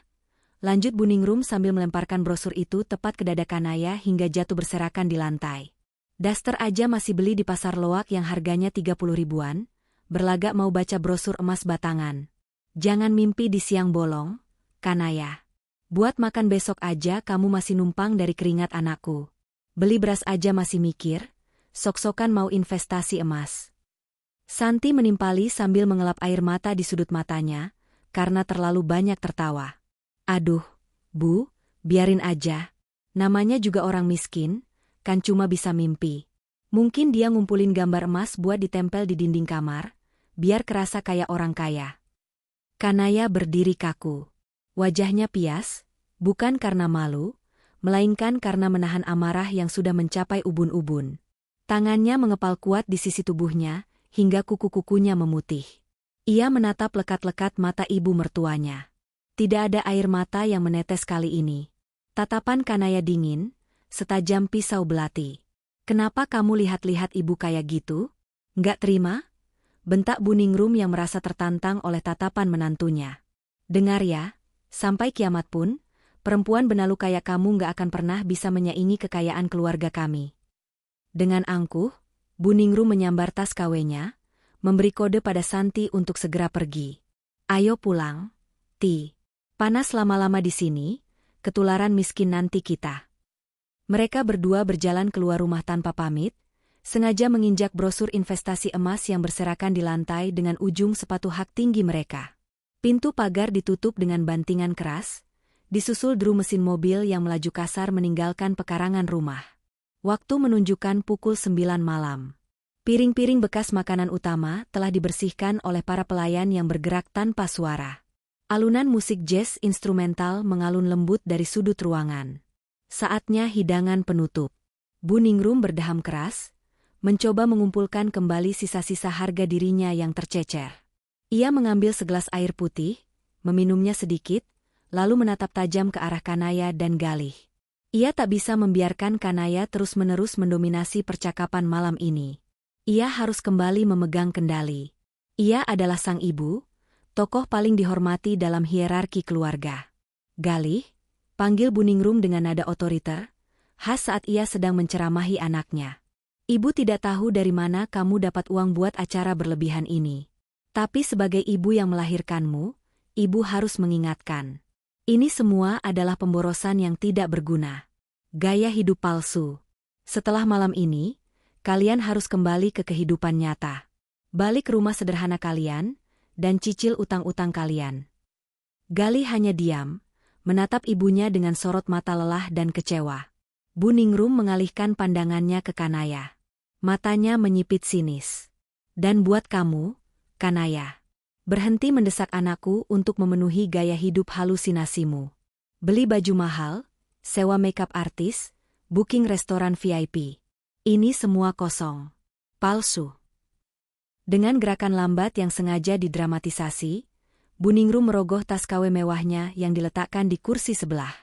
[SPEAKER 1] Lanjut Bu Ningrum sambil melemparkan brosur itu tepat ke dada Kanaya hingga jatuh berserakan di lantai. "Daster aja masih beli di pasar loak yang harganya 30 ribuan, berlagak mau baca brosur emas batangan. Jangan mimpi di siang bolong, Kanaya. Buat makan besok aja kamu masih numpang dari keringat anakku. Beli beras aja masih mikir, sok-sokan mau investasi emas." Santi menimpali sambil mengelap air mata di sudut matanya, karena terlalu banyak tertawa. "Aduh, Bu, biarin aja. Namanya juga orang miskin, kan cuma bisa mimpi. Mungkin dia ngumpulin gambar emas buat ditempel di dinding kamar, biar kerasa kayak orang kaya." Kanaya berdiri kaku. Wajahnya pias, bukan karena malu, melainkan karena menahan amarah yang sudah mencapai ubun-ubun. Tangannya mengepal kuat di sisi tubuhnya, hingga kuku-kukunya memutih. Ia menatap lekat-lekat mata ibu mertuanya. Tidak ada air mata yang menetes kali ini. Tatapan Kanaya dingin, setajam pisau belati. "Kenapa kamu lihat-lihat ibu kayak gitu? Nggak terima?" bentak Bu Ningrum yang merasa tertantang oleh tatapan menantunya. "Dengar ya, sampai kiamat pun, perempuan benalu kayak kamu nggak akan pernah bisa menyaingi kekayaan keluarga kami." Dengan angkuh, Bu Ningrum menyambar tas kawenya, memberi kode pada Santi untuk segera pergi. "Ayo pulang, Ti. Panas lama-lama di sini, ketularan miskin nanti kita." Mereka berdua berjalan keluar rumah tanpa pamit, sengaja menginjak brosur investasi emas yang berserakan di lantai dengan ujung sepatu hak tinggi mereka. Pintu pagar ditutup dengan bantingan keras, disusul deru mesin mobil yang melaju kasar meninggalkan pekarangan rumah. Waktu menunjukkan pukul 9 malam. Piring-piring bekas makanan utama telah dibersihkan oleh para pelayan yang bergerak tanpa suara. Alunan musik jazz instrumental mengalun lembut dari sudut ruangan. Saatnya hidangan penutup. Bu Ningrum berdeham keras, mencoba mengumpulkan kembali sisa-sisa harga dirinya yang tercecer. Ia mengambil segelas air putih, meminumnya sedikit, lalu menatap tajam ke arah Kanaya dan Galih. Ia tak bisa membiarkan Kanaya terus-menerus mendominasi percakapan malam ini. Ia harus kembali memegang kendali. Ia adalah sang ibu, tokoh paling dihormati dalam hierarki keluarga. Galih, panggil Bu Ningrum dengan nada otoriter, khas saat ia sedang menceramahi anaknya. Ibu tidak tahu dari mana kamu dapat uang buat acara berlebihan ini. Tapi sebagai ibu yang melahirkanmu, ibu harus mengingatkan. Ini semua adalah pemborosan yang tidak berguna. Gaya hidup palsu. Setelah malam ini, kalian harus kembali ke kehidupan nyata. Balik ke rumah sederhana kalian, dan cicil utang-utang kalian. Galih hanya diam, menatap ibunya dengan sorot mata lelah dan kecewa. Bu Ningrum mengalihkan pandangannya ke Kanaya. Matanya menyipit sinis. Dan buat kamu, Kanaya, berhenti mendesak anakku untuk memenuhi gaya hidup halusinasimu. Beli baju mahal, sewa makeup artis, booking restoran VIP. Ini semua kosong. Palsu. Dengan gerakan lambat yang sengaja didramatisasi, Bu Ningrum merogoh tas KW mewahnya yang diletakkan di kursi sebelah.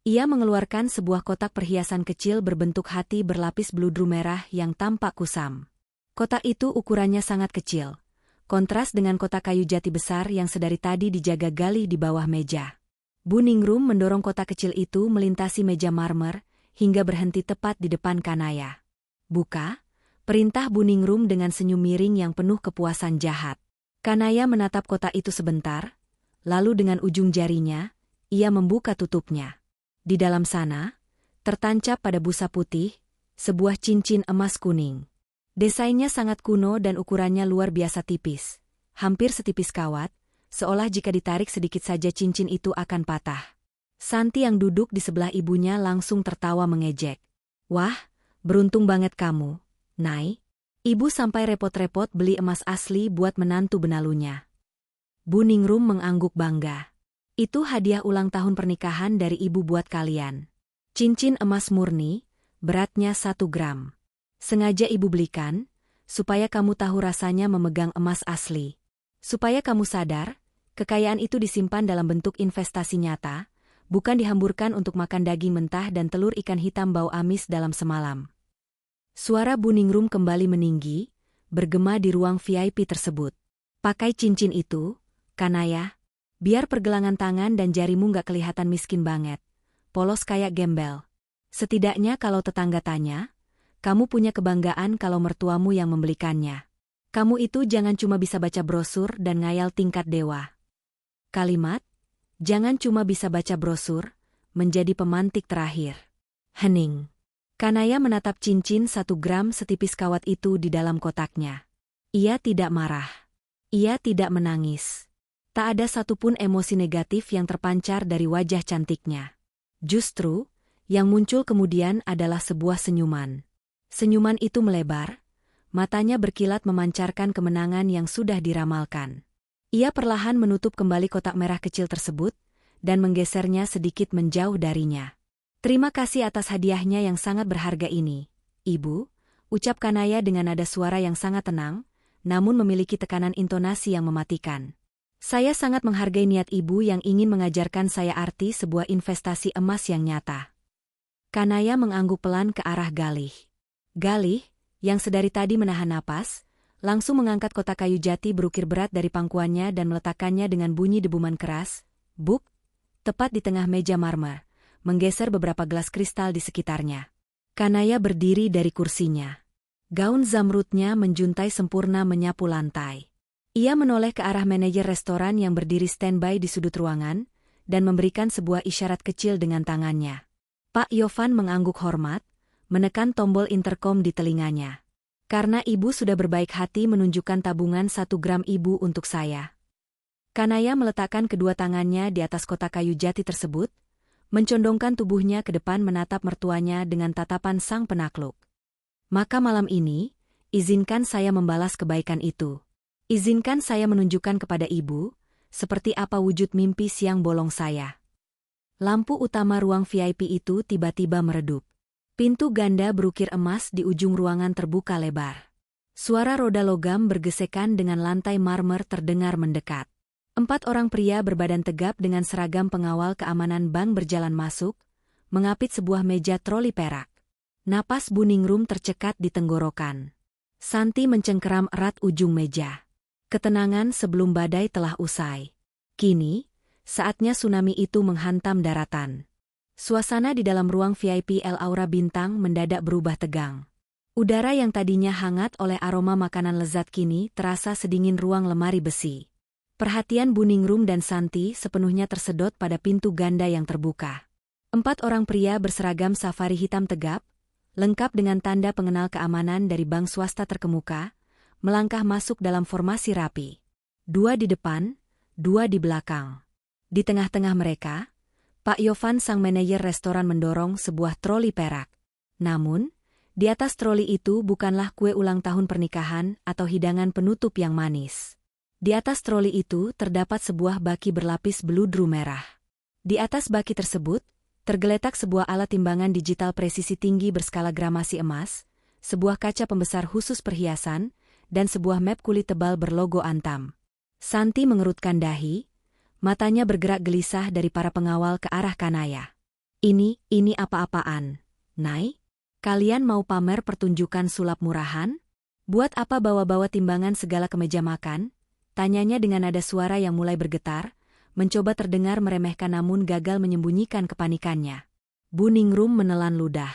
[SPEAKER 1] Ia mengeluarkan sebuah kotak perhiasan kecil berbentuk hati berlapis bludru merah yang tampak kusam. Kotak itu ukurannya sangat kecil. Kontras dengan kotak kayu jati besar yang sedari tadi dijaga Galih di bawah meja. Bu Ningrum mendorong kotak kecil itu melintasi meja marmer, hingga berhenti tepat di depan Kanaya. Buka, perintah Bu Ningrum dengan senyum miring yang penuh kepuasan jahat. Kanaya menatap kotak itu sebentar, lalu dengan ujung jarinya, ia membuka tutupnya. Di dalam sana, tertancap pada busa putih, sebuah cincin emas kuning. Desainnya sangat kuno dan ukurannya luar biasa tipis, hampir setipis kawat, seolah jika ditarik sedikit saja cincin itu akan patah. Santi yang duduk di sebelah ibunya langsung tertawa mengejek. Wah, beruntung banget kamu, Nay. Ibu sampai repot-repot beli emas asli buat menantu benalunya. Bu Ningrum mengangguk bangga. Itu hadiah ulang tahun pernikahan dari ibu buat kalian. Cincin emas murni, beratnya 1 gram. Sengaja ibu belikan, supaya kamu tahu rasanya memegang emas asli. Supaya kamu sadar, kekayaan itu disimpan dalam bentuk investasi nyata, bukan dihamburkan untuk makan daging mentah dan telur ikan hitam bau amis dalam semalam. Suara Bu Ningrum kembali meninggi, bergema di ruang VIP tersebut. Pakai cincin itu, Kanaya, biar pergelangan tangan dan jarimu nggak kelihatan miskin banget, polos kayak gembel. Setidaknya kalau tetangga tanya, kamu punya kebanggaan kalau mertuamu yang membelikannya. Kamu itu jangan cuma bisa baca brosur dan ngayal tingkat dewa. Kalimat, jangan cuma bisa baca brosur, menjadi pemantik terakhir. Hening. Kanaya menatap cincin 1 gram setipis kawat itu di dalam kotaknya. Ia tidak marah. Ia tidak menangis. Tak ada satupun emosi negatif yang terpancar dari wajah cantiknya. Justru, yang muncul kemudian adalah sebuah senyuman. Senyuman itu melebar, matanya berkilat memancarkan kemenangan yang sudah diramalkan. Ia perlahan menutup kembali kotak merah kecil tersebut, dan menggesernya sedikit menjauh darinya. Terima kasih atas hadiahnya yang sangat berharga ini, Ibu, ucap Kanaya dengan nada suara yang sangat tenang, namun memiliki tekanan intonasi yang mematikan. Saya sangat menghargai niat Ibu yang ingin mengajarkan saya arti sebuah investasi emas yang nyata. Kanaya mengangguk pelan ke arah Galih. Galih, yang sedari tadi menahan napas, langsung mengangkat kotak kayu jati berukir berat dari pangkuannya dan meletakkannya dengan bunyi debuman keras, buk, tepat di tengah meja marmer, menggeser beberapa gelas kristal di sekitarnya. Kanaya berdiri dari kursinya. Gaun zamrudnya menjuntai sempurna menyapu lantai. Ia menoleh ke arah manajer restoran yang berdiri standby di sudut ruangan, dan memberikan sebuah isyarat kecil dengan tangannya. Pak Yovan mengangguk hormat, menekan tombol interkom di telinganya. Karena ibu sudah berbaik hati menunjukkan tabungan 1 gram ibu untuk saya. Kanaya meletakkan kedua tangannya di atas kotak kayu jati tersebut, mencondongkan tubuhnya ke depan menatap mertuanya dengan tatapan sang penakluk. Maka malam ini, Izinkan saya membalas kebaikan itu. Izinkan saya menunjukkan kepada ibu, seperti apa wujud mimpi siang bolong saya. Lampu utama ruang VIP itu tiba-tiba meredup. Pintu ganda berukir emas di ujung ruangan terbuka lebar. Suara roda logam bergesekan dengan lantai marmer terdengar mendekat. 4 orang pria berbadan tegap dengan seragam pengawal keamanan bank berjalan masuk, mengapit sebuah meja troli perak. Napas Buningrum tercekat di tenggorokan. Santi mencengkeram erat ujung meja. Ketenangan sebelum badai telah usai. Kini, saatnya tsunami itu menghantam daratan. Suasana di dalam ruang VIP El Aura Bintang mendadak berubah tegang. Udara yang tadinya hangat oleh aroma makanan lezat kini terasa sedingin ruang lemari besi. Perhatian Buningrum dan Santi sepenuhnya tersedot pada pintu ganda yang terbuka. 4 orang pria berseragam safari hitam tegap, lengkap dengan tanda pengenal keamanan dari bank swasta terkemuka, melangkah masuk dalam formasi rapi. 2 di depan, 2 di belakang. Di tengah-tengah mereka, Pak Yovan sang manajer restoran mendorong sebuah troli perak. Namun, di atas troli itu bukanlah kue ulang tahun pernikahan atau hidangan penutup yang manis. Di atas troli itu terdapat sebuah baki berlapis beludru merah. Di atas baki tersebut, tergeletak sebuah alat timbangan digital presisi tinggi berskala gramasi emas, sebuah kaca pembesar khusus perhiasan, dan sebuah map kulit tebal berlogo Antam. Santi mengerutkan dahi, matanya bergerak gelisah dari para pengawal ke arah Kanaya. Ini apa-apaan? Nai? Kalian mau pamer pertunjukan sulap murahan? Buat apa bawa-bawa timbangan segala ke meja makan? Tanyanya dengan nada suara yang mulai bergetar, mencoba terdengar meremehkan namun gagal menyembunyikan kepanikannya. Buningrum menelan ludah.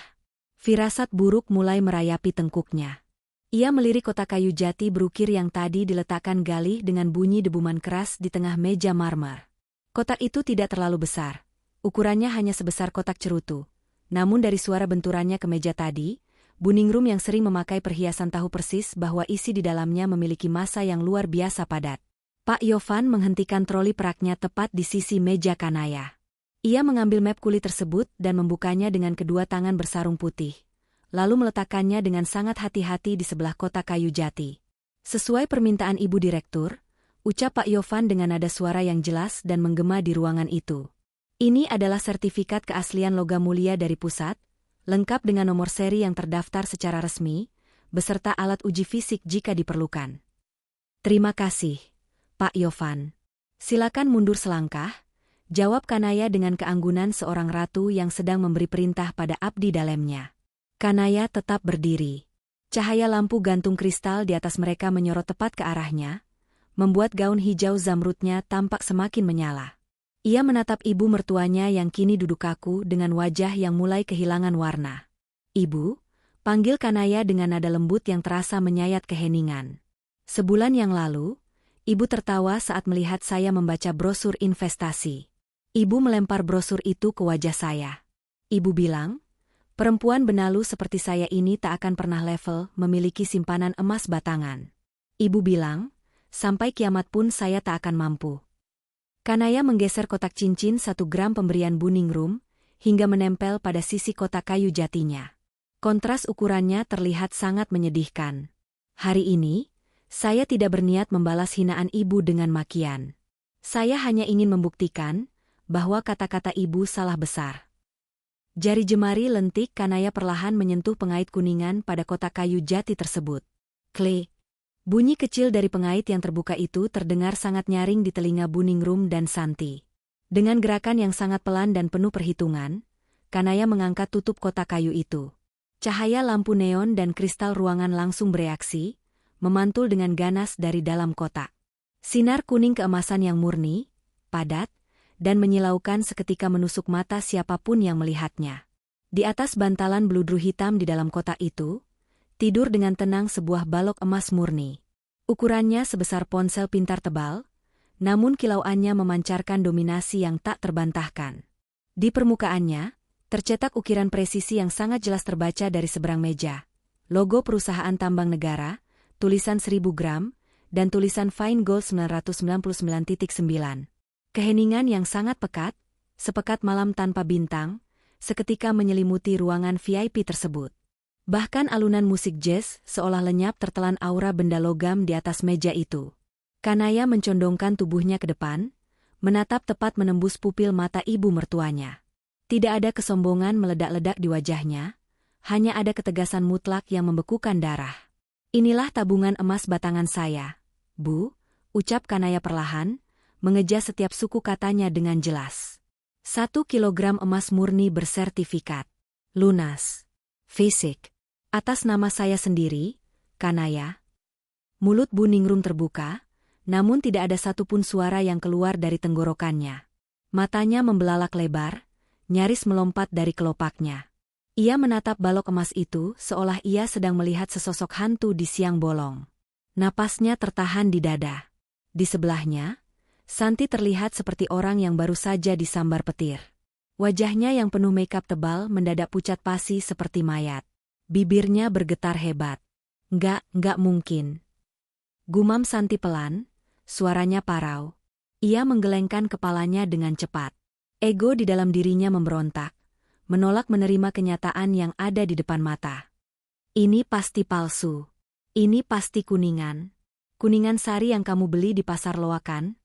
[SPEAKER 1] Firasat buruk mulai merayapi tengkuknya. Ia melirik kotak kayu jati berukir yang tadi diletakkan Galih dengan bunyi debuman keras di tengah meja marmer. Kotak itu tidak terlalu besar. Ukurannya hanya sebesar kotak cerutu. Namun dari suara benturannya ke meja tadi, Buningrum yang sering memakai perhiasan tahu persis bahwa isi di dalamnya memiliki massa yang luar biasa padat. Pak Yovan menghentikan troli peraknya tepat di sisi meja Kanaya. Ia mengambil map kulit tersebut dan membukanya dengan kedua tangan bersarung putih. Lalu meletakkannya dengan sangat hati-hati di sebelah kotak kayu jati. Sesuai permintaan Ibu Direktur, ucap Pak Yovan dengan nada suara yang jelas dan menggema di ruangan itu. Ini adalah sertifikat keaslian logam mulia dari pusat, lengkap dengan nomor seri yang terdaftar secara resmi, beserta alat uji fisik jika diperlukan. Terima kasih, Pak Yovan. Silakan mundur selangkah, jawab Kanaya dengan keanggunan seorang ratu yang sedang memberi perintah pada abdi dalamnya. Kanaya tetap berdiri. Cahaya lampu gantung kristal di atas mereka menyorot tepat ke arahnya, membuat gaun hijau zamrudnya tampak semakin menyala. Ia menatap ibu mertuanya yang kini duduk kaku dengan wajah yang mulai kehilangan warna. Ibu, panggil Kanaya dengan nada lembut yang terasa menyayat keheningan. Sebulan yang lalu, ibu tertawa saat melihat saya membaca brosur investasi. Ibu melempar brosur itu ke wajah saya. Ibu bilang, perempuan benalu seperti saya ini tak akan pernah level memiliki simpanan emas batangan. Ibu bilang, sampai kiamat pun saya tak akan mampu. Kanaya menggeser kotak cincin 1 gram pemberian Buningrum, hingga menempel pada sisi kotak kayu jatinya. Kontras ukurannya terlihat sangat menyedihkan. Hari ini, saya tidak berniat membalas hinaan ibu dengan makian. Saya hanya ingin membuktikan bahwa kata-kata ibu salah besar. Jari jemari lentik Kanaya perlahan menyentuh pengait kuningan pada kotak kayu jati tersebut. Klik. Bunyi kecil dari pengait yang terbuka itu terdengar sangat nyaring di telinga Buningrum dan Santi. Dengan gerakan yang sangat pelan dan penuh perhitungan, Kanaya mengangkat tutup kotak kayu itu. Cahaya lampu neon dan kristal ruangan langsung bereaksi, memantul dengan ganas dari dalam kotak. Sinar kuning keemasan yang murni, padat, dan menyilaukan seketika menusuk mata siapapun yang melihatnya. Di atas bantalan beludru hitam di dalam kotak itu, tidur dengan tenang sebuah balok emas murni. Ukurannya sebesar ponsel pintar tebal, namun kilauannya memancarkan dominasi yang tak terbantahkan. Di permukaannya, tercetak ukiran presisi yang sangat jelas terbaca dari seberang meja. Logo perusahaan tambang negara, tulisan 1000 gram, dan tulisan Fine Gold 999.9. Keheningan yang sangat pekat, sepekat malam tanpa bintang, seketika menyelimuti ruangan VIP tersebut. Bahkan alunan musik jazz seolah lenyap tertelan aura benda logam di atas meja itu. Kanaya mencondongkan tubuhnya ke depan, menatap tepat menembus pupil mata ibu mertuanya. Tidak ada kesombongan meledak-ledak di wajahnya, hanya ada ketegasan mutlak yang membekukan darah. Inilah tabungan emas batangan saya, Bu, ucap Kanaya perlahan, mengeja setiap suku katanya dengan jelas. 1 kilogram emas murni bersertifikat. Lunas. Fisik. Atas nama saya sendiri, Kanaya. Mulut Bu Ningrum terbuka, namun tidak ada satupun suara yang keluar dari tenggorokannya. Matanya membelalak lebar, nyaris melompat dari kelopaknya. Ia menatap balok emas itu seolah ia sedang melihat sesosok hantu di siang bolong. Napasnya tertahan di dada. Di sebelahnya, Santi terlihat seperti orang yang baru saja disambar petir. Wajahnya yang penuh makeup tebal mendadak pucat pasi seperti mayat. Bibirnya bergetar hebat. Enggak mungkin. Gumam Santi pelan, suaranya parau. Ia menggelengkan kepalanya dengan cepat. Ego di dalam dirinya memberontak, menolak menerima kenyataan yang ada di depan mata. Ini pasti palsu. Ini pasti kuningan. Kuningan sari yang kamu beli di pasar loakan.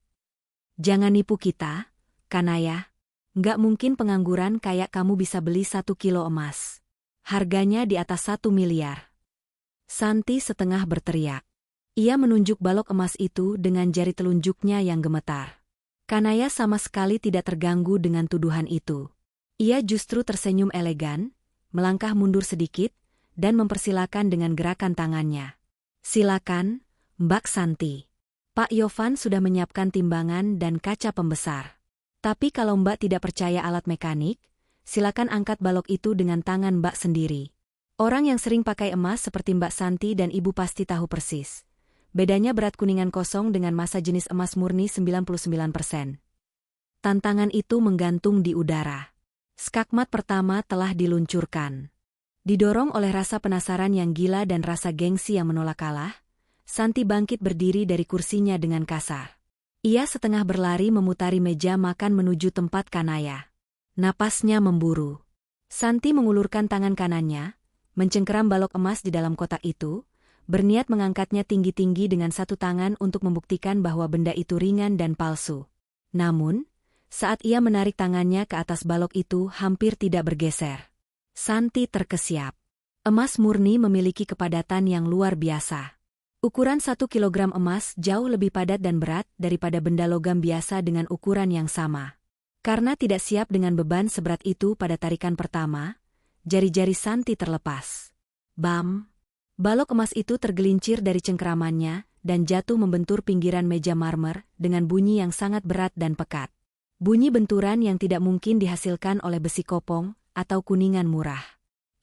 [SPEAKER 1] Jangan nipu kita, Kanaya. Nggak mungkin pengangguran kayak kamu bisa beli 1 kilo emas. Harganya di atas 1 miliar. Santi setengah berteriak. Ia menunjuk balok emas itu dengan jari telunjuknya yang gemetar. Kanaya sama sekali tidak terganggu dengan tuduhan itu. Ia justru tersenyum elegan, melangkah mundur sedikit, dan mempersilakan dengan gerakan tangannya. Silakan, Mbak Santi. Pak Yovan sudah menyiapkan timbangan dan kaca pembesar. Tapi kalau Mbak tidak percaya alat mekanik, silakan angkat balok itu dengan tangan Mbak sendiri. Orang yang sering pakai emas seperti Mbak Santi dan Ibu pasti tahu persis. Bedanya berat kuningan kosong dengan massa jenis emas murni 99%. Tantangan itu menggantung di udara. Skakmat pertama telah diluncurkan. Didorong oleh rasa penasaran yang gila dan rasa gengsi yang menolak kalah, Santi bangkit berdiri dari kursinya dengan kasar. Ia setengah berlari memutari meja makan menuju tempat Kanaya. Napasnya memburu. Santi mengulurkan tangan kanannya, mencengkeram balok emas di dalam kotak itu, berniat mengangkatnya tinggi-tinggi dengan satu tangan untuk membuktikan bahwa benda itu ringan dan palsu. Namun, saat ia menarik tangannya ke atas balok itu hampir tidak bergeser. Santi terkesiap. Emas murni memiliki kepadatan yang luar biasa. Ukuran 1 kilogram emas jauh lebih padat dan berat daripada benda logam biasa dengan ukuran yang sama. Karena tidak siap dengan beban seberat itu pada tarikan pertama, jari-jari Santi terlepas. Bam! Balok emas itu tergelincir dari cengkeramannya dan jatuh membentur pinggiran meja marmer dengan bunyi yang sangat berat dan pekat. Bunyi benturan yang tidak mungkin dihasilkan oleh besi kopong atau kuningan murah.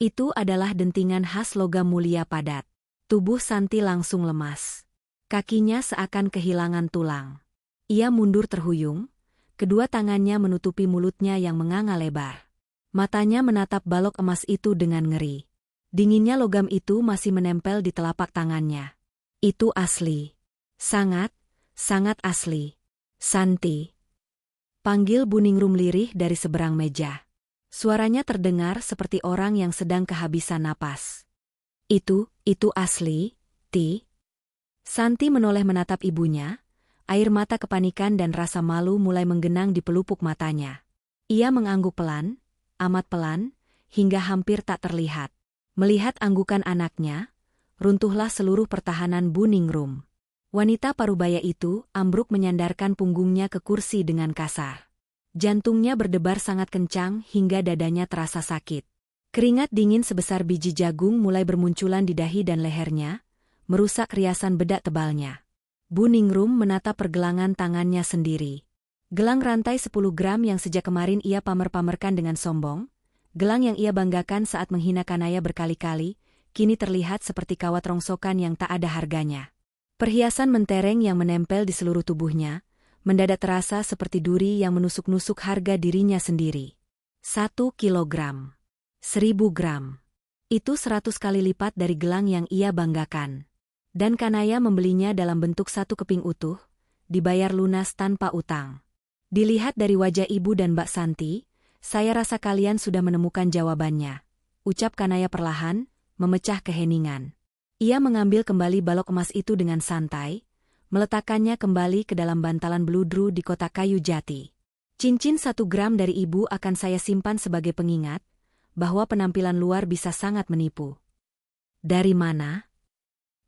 [SPEAKER 1] Itu adalah dentingan khas logam mulia padat. Tubuh Santi langsung lemas. Kakinya seakan kehilangan tulang. Ia mundur terhuyung, kedua tangannya menutupi mulutnya yang menganga lebar. Matanya menatap balok emas itu dengan ngeri. Dinginnya logam itu masih menempel di telapak tangannya. Itu asli. Sangat asli. Santi. Panggil Bu Ningrum lirih dari seberang meja. Suaranya terdengar seperti orang yang sedang kehabisan napas. Itu asli, Ti. Santi menoleh menatap ibunya, air mata kepanikan dan rasa malu mulai menggenang di pelupuk matanya. Ia mengangguk pelan, amat pelan, hingga hampir tak terlihat. Melihat anggukan anaknya, runtuhlah seluruh pertahanan Bu Ningrum. Wanita parubaya itu ambruk menyandarkan punggungnya ke kursi dengan kasar. Jantungnya berdebar sangat kencang hingga dadanya terasa sakit. Keringat dingin sebesar biji jagung mulai bermunculan di dahi dan lehernya, merusak riasan bedak tebalnya. Bu Ningrum menatap pergelangan tangannya sendiri. Gelang rantai 10 gram yang sejak kemarin ia pamer-pamerkan dengan sombong, gelang yang ia banggakan saat menghina Kanaya berkali-kali, kini terlihat seperti kawat rongsokan yang tak ada harganya. Perhiasan mentereng yang menempel di seluruh tubuhnya, mendadak terasa seperti duri yang menusuk-nusuk harga dirinya sendiri. 1 kilogram. 1000 gram. Itu 100 kali lipat dari gelang yang ia banggakan. Dan Kanaya membelinya dalam bentuk 1 keping utuh, dibayar lunas tanpa utang. Dilihat dari wajah ibu dan Mbak Santi, saya rasa kalian sudah menemukan jawabannya, ucap Kanaya perlahan, memecah keheningan. Ia mengambil kembali balok emas itu dengan santai, meletakkannya kembali ke dalam bantalan beludru di kotak kayu jati. Cincin 1 gram dari ibu akan saya simpan sebagai pengingat, bahwa penampilan luar bisa sangat menipu. Dari mana?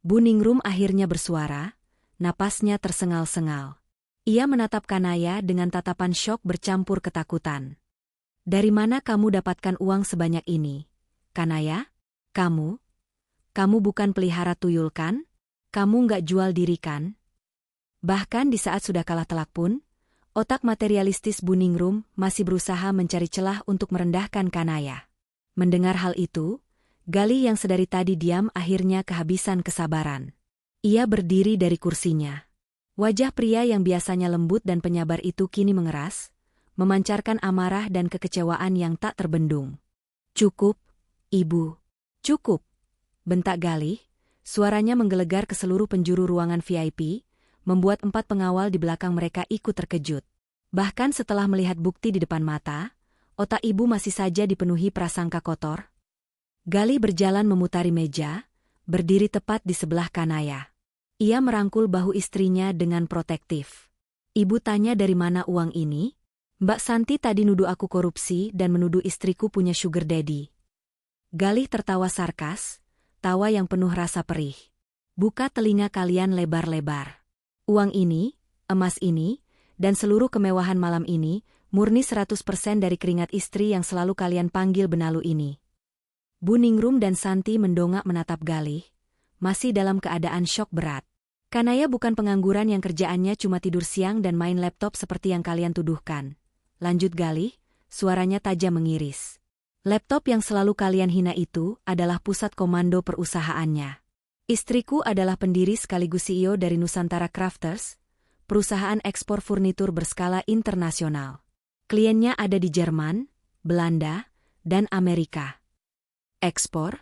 [SPEAKER 1] Bu Ningrum akhirnya bersuara, napasnya tersengal-sengal. Ia menatap Kanaya dengan tatapan syok bercampur ketakutan. Dari mana kamu dapatkan uang sebanyak ini, Kanaya? Kamu bukan pelihara tuyul kan? Kamu nggak jual diri kan? Bahkan di saat sudah kalah telak pun, otak materialistis Bu Ningrum masih berusaha mencari celah untuk merendahkan Kanaya. Mendengar hal itu, Galih yang sedari tadi diam akhirnya kehabisan kesabaran. Ia berdiri dari kursinya. Wajah pria yang biasanya lembut dan penyabar itu kini mengeras, memancarkan amarah dan kekecewaan yang tak terbendung. "Cukup, Ibu. Cukup," bentak Galih, suaranya menggelegar ke seluruh penjuru ruangan VIP, membuat 4 pengawal di belakang mereka ikut terkejut. Bahkan setelah melihat bukti di depan mata, otak ibu masih saja dipenuhi prasangka kotor. Galih berjalan memutari meja, berdiri tepat di sebelah Kanaya. Ia merangkul bahu istrinya dengan protektif. "Ibu tanya dari mana uang ini? Mbak Santi tadi nuduh aku korupsi dan menuduh istriku punya sugar daddy." Galih tertawa sarkas, tawa yang penuh rasa perih. "Buka telinga kalian lebar-lebar. Uang ini, emas ini, dan seluruh kemewahan malam ini, murni 100% dari keringat istri yang selalu kalian panggil benalu ini." Bu Ningrum dan Santi mendongak menatap Galih, masih dalam keadaan syok berat. "Kanaya bukan pengangguran yang kerjaannya cuma tidur siang dan main laptop seperti yang kalian tuduhkan," lanjut Galih, suaranya tajam mengiris. "Laptop yang selalu kalian hina itu adalah pusat komando perusahaannya. Istriku adalah pendiri sekaligus CEO dari Nusantara Crafters, perusahaan ekspor furnitur berskala internasional. Kliennya ada di Jerman, Belanda, dan Amerika." "Ekspor?"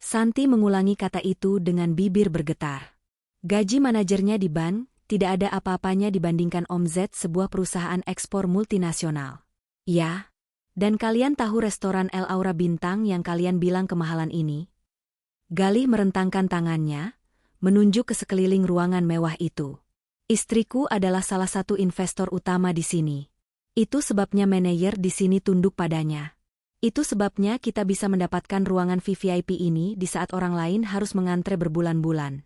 [SPEAKER 1] Santi mengulangi kata itu dengan bibir bergetar. Gaji manajernya di bank tidak ada apa-apanya dibandingkan omzet sebuah perusahaan ekspor multinasional. "Ya, dan kalian tahu restoran El Aura Bintang yang kalian bilang kemahalan ini?" Galih merentangkan tangannya, menunjuk ke sekeliling ruangan mewah itu. "Istriku adalah salah satu investor utama di sini. Itu sebabnya manajer di sini tunduk padanya. Itu sebabnya kita bisa mendapatkan ruangan VVIP ini di saat orang lain harus mengantre berbulan-bulan."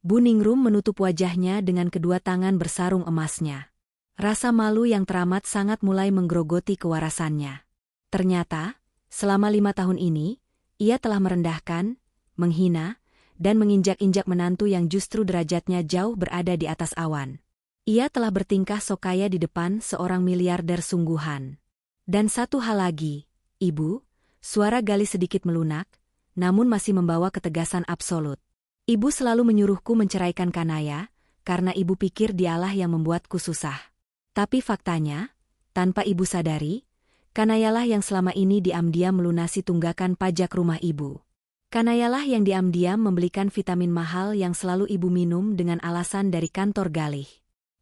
[SPEAKER 1] Bu Ningrum menutup wajahnya dengan kedua tangan bersarung emasnya. Rasa malu yang teramat sangat mulai menggerogoti kewarasannya. Ternyata, selama 5 tahun ini, ia telah merendahkan, menghina, dan menginjak-injak menantu yang justru derajatnya jauh berada di atas awan. Ia telah bertingkah sok kaya di depan seorang miliarder sungguhan. "Dan satu hal lagi, Ibu," suara Galih sedikit melunak, namun masih membawa ketegasan absolut. "Ibu selalu menyuruhku menceraikan Kanaya, karena ibu pikir dialah yang membuatku susah. Tapi faktanya, tanpa ibu sadari, Kanayalah yang selama ini diam-diam melunasi tunggakan pajak rumah ibu. Kanayalah yang diam-diam membelikan vitamin mahal yang selalu ibu minum dengan alasan dari kantor Galih.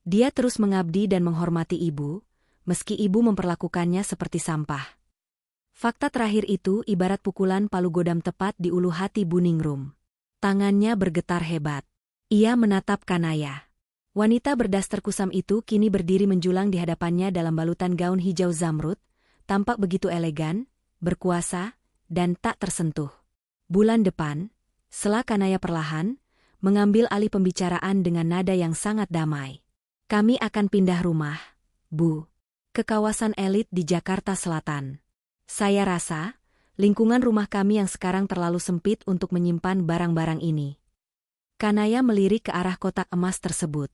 [SPEAKER 1] Dia terus mengabdi dan menghormati ibu, meski ibu memperlakukannya seperti sampah." Fakta terakhir itu ibarat pukulan palu godam tepat di ulu hati Bu Ningrum. Tangannya bergetar hebat. Ia menatap Kanaya. Wanita berdaster kusam itu kini berdiri menjulang di hadapannya dalam balutan gaun hijau zamrud, tampak begitu elegan, berkuasa, dan tak tersentuh. "Bulan depan," sela Kanaya perlahan, mengambil alih pembicaraan dengan nada yang sangat damai. "Kami akan pindah rumah, Bu, ke kawasan elit di Jakarta Selatan. Saya rasa, lingkungan rumah kami yang sekarang terlalu sempit untuk menyimpan barang-barang ini." Kanaya melirik ke arah kotak emas tersebut.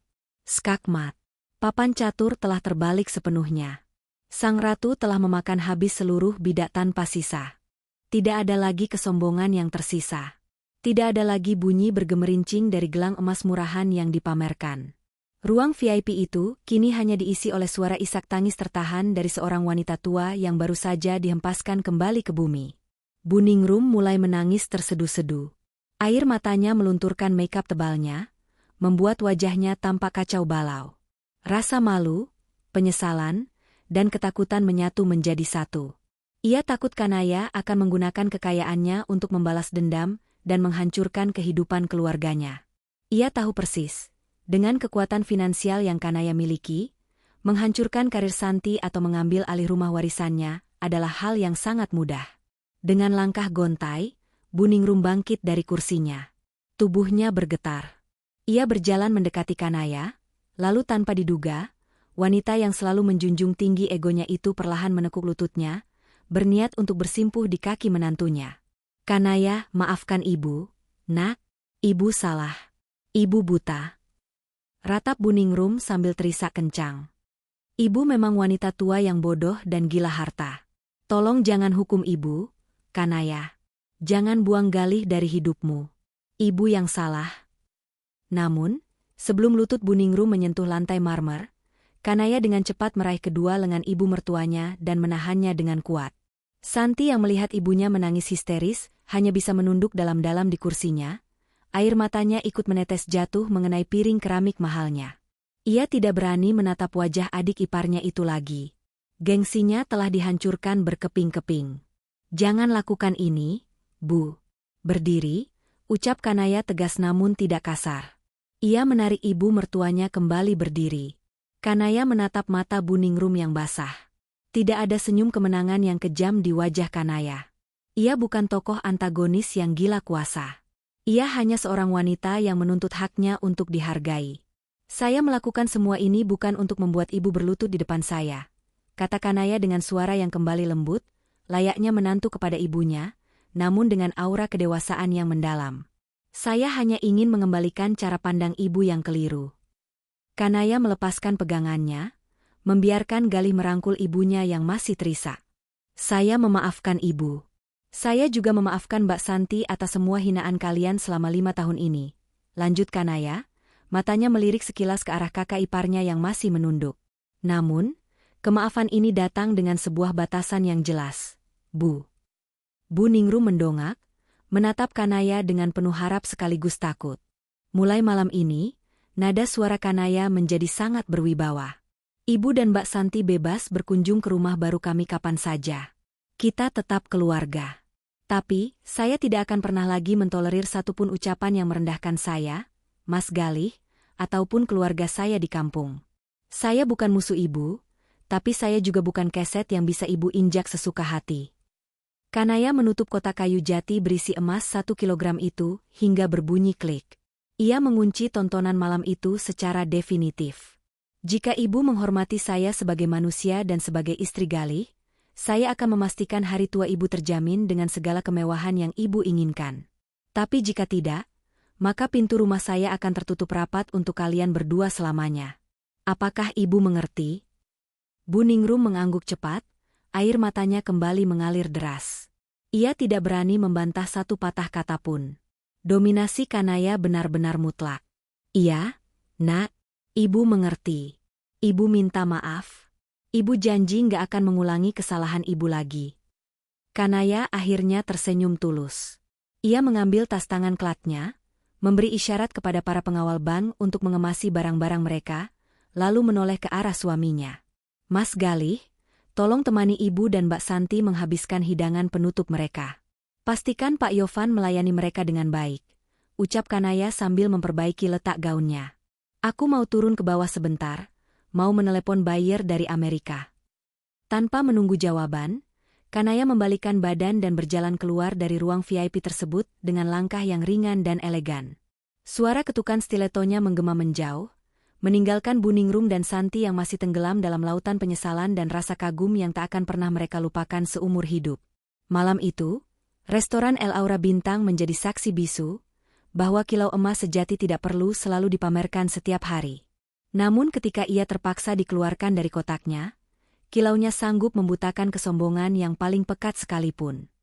[SPEAKER 1] Skakmat. Papan catur telah terbalik sepenuhnya. Sang ratu telah memakan habis seluruh bidak tanpa sisa. Tidak ada lagi kesombongan yang tersisa. Tidak ada lagi bunyi bergemerincing dari gelang emas murahan yang dipamerkan. Ruang VIP itu kini hanya diisi oleh suara isak tangis tertahan dari seorang wanita tua yang baru saja dihempaskan kembali ke bumi. Bu Ningrum mulai menangis terseduh-seduh. Air matanya melunturkan makeup tebalnya, membuat wajahnya tampak kacau balau. Rasa malu, penyesalan, dan ketakutan menyatu menjadi satu. Ia takut Kanaya akan menggunakan kekayaannya untuk membalas dendam dan menghancurkan kehidupan keluarganya. Ia tahu persis, dengan kekuatan finansial yang Kanaya miliki, menghancurkan karir Santi atau mengambil alih rumah warisannya adalah hal yang sangat mudah. Dengan langkah gontai, Buningrum bangkit dari kursinya. Tubuhnya bergetar. Ia berjalan mendekati Kanaya, lalu tanpa diduga, wanita yang selalu menjunjung tinggi egonya itu perlahan menekuk lututnya, berniat untuk bersimpuh di kaki menantunya. Kanaya, maafkan ibu, nak. Ibu salah. Ibu buta. Ratap Buningrum sambil terisak kencang. Ibu memang wanita tua yang bodoh dan gila harta. Tolong jangan hukum ibu, Kanaya. Jangan buang Galih dari hidupmu. Ibu yang salah. Namun, sebelum lutut Buningrum menyentuh lantai marmer, Kanaya dengan cepat meraih kedua lengan ibu mertuanya dan menahannya dengan kuat. Santi yang melihat ibunya menangis histeris, hanya bisa menunduk dalam-dalam di kursinya. Air matanya ikut menetes jatuh mengenai piring keramik mahalnya. Ia tidak berani menatap wajah adik iparnya itu lagi. Gengsinya telah dihancurkan berkeping-keping. Jangan lakukan ini, Bu. Berdiri, ucap Kanaya tegas namun tidak kasar. Ia menarik ibu mertuanya kembali berdiri. Kanaya menatap mata Buningrum yang basah. Tidak ada senyum kemenangan yang kejam di wajah Kanaya. Ia bukan tokoh antagonis yang gila kuasa. Ia hanya seorang wanita yang menuntut haknya untuk dihargai. Saya melakukan semua ini bukan untuk membuat ibu berlutut di depan saya, kata Kanaya dengan suara yang kembali lembut, layaknya menantu kepada ibunya, namun dengan aura kedewasaan yang mendalam. Saya hanya ingin mengembalikan cara pandang ibu yang keliru. Kanaya melepaskan pegangannya, membiarkan Galih merangkul ibunya yang masih terisak. Saya memaafkan ibu. Saya juga memaafkan Mbak Santi atas semua hinaan kalian selama 5 tahun ini. Lanjut Kanaya, matanya melirik sekilas ke arah kakak iparnya yang masih menunduk. Namun, kemaafan ini datang dengan sebuah batasan yang jelas. Bu. Buningrum mendongak, menatap Kanaya dengan penuh harap sekaligus takut. Mulai malam ini, nada suara Kanaya menjadi sangat berwibawa. Ibu dan Mbak Santi bebas berkunjung ke rumah baru kami kapan saja. Kita tetap keluarga. Tapi, saya tidak akan pernah lagi mentolerir satupun ucapan yang merendahkan saya, Mas Galih, ataupun keluarga saya di kampung. Saya bukan musuh ibu, tapi saya juga bukan keset yang bisa ibu injak sesuka hati. Kanaya menutup kotak kayu jati berisi emas 1 kilogram itu hingga berbunyi klik. Ia mengunci tontonan malam itu secara definitif. Jika ibu menghormati saya sebagai manusia dan sebagai istri Galih, saya akan memastikan hari tua ibu terjamin dengan segala kemewahan yang ibu inginkan. Tapi jika tidak, maka pintu rumah saya akan tertutup rapat untuk kalian berdua selamanya. Apakah ibu mengerti? Buningrum mengangguk cepat, air matanya kembali mengalir deras. Ia tidak berani membantah satu patah kata pun. Dominasi Kanaya benar-benar mutlak. Iya, nak, ibu mengerti. Ibu minta maaf. Ibu janji nggak akan mengulangi kesalahan ibu lagi. Kanaya akhirnya tersenyum tulus. Ia mengambil tas tangan Klatnya, memberi isyarat kepada para pengawal bank untuk mengemasi barang-barang mereka, lalu menoleh ke arah suaminya. Mas Galih, tolong temani ibu dan Mbak Santi menghabiskan hidangan penutup mereka. Pastikan Pak Yovan melayani mereka dengan baik, ucap Kanaya sambil memperbaiki letak gaunnya. Aku mau turun ke bawah sebentar, mau menelepon buyer dari Amerika. Tanpa menunggu jawaban, Kanaya membalikkan badan dan berjalan keluar dari ruang VIP tersebut dengan langkah yang ringan dan elegan. Suara ketukan stiletonya menggema menjauh, meninggalkan Buningrum dan Santi yang masih tenggelam dalam lautan penyesalan dan rasa kagum yang tak akan pernah mereka lupakan seumur hidup. Malam itu, restoran El Aura Bintang menjadi saksi bisu, bahwa kilau emas sejati tidak perlu selalu dipamerkan setiap hari. Namun ketika ia terpaksa dikeluarkan dari kotaknya, kilaunya sanggup membutakan kesombongan yang paling pekat sekalipun.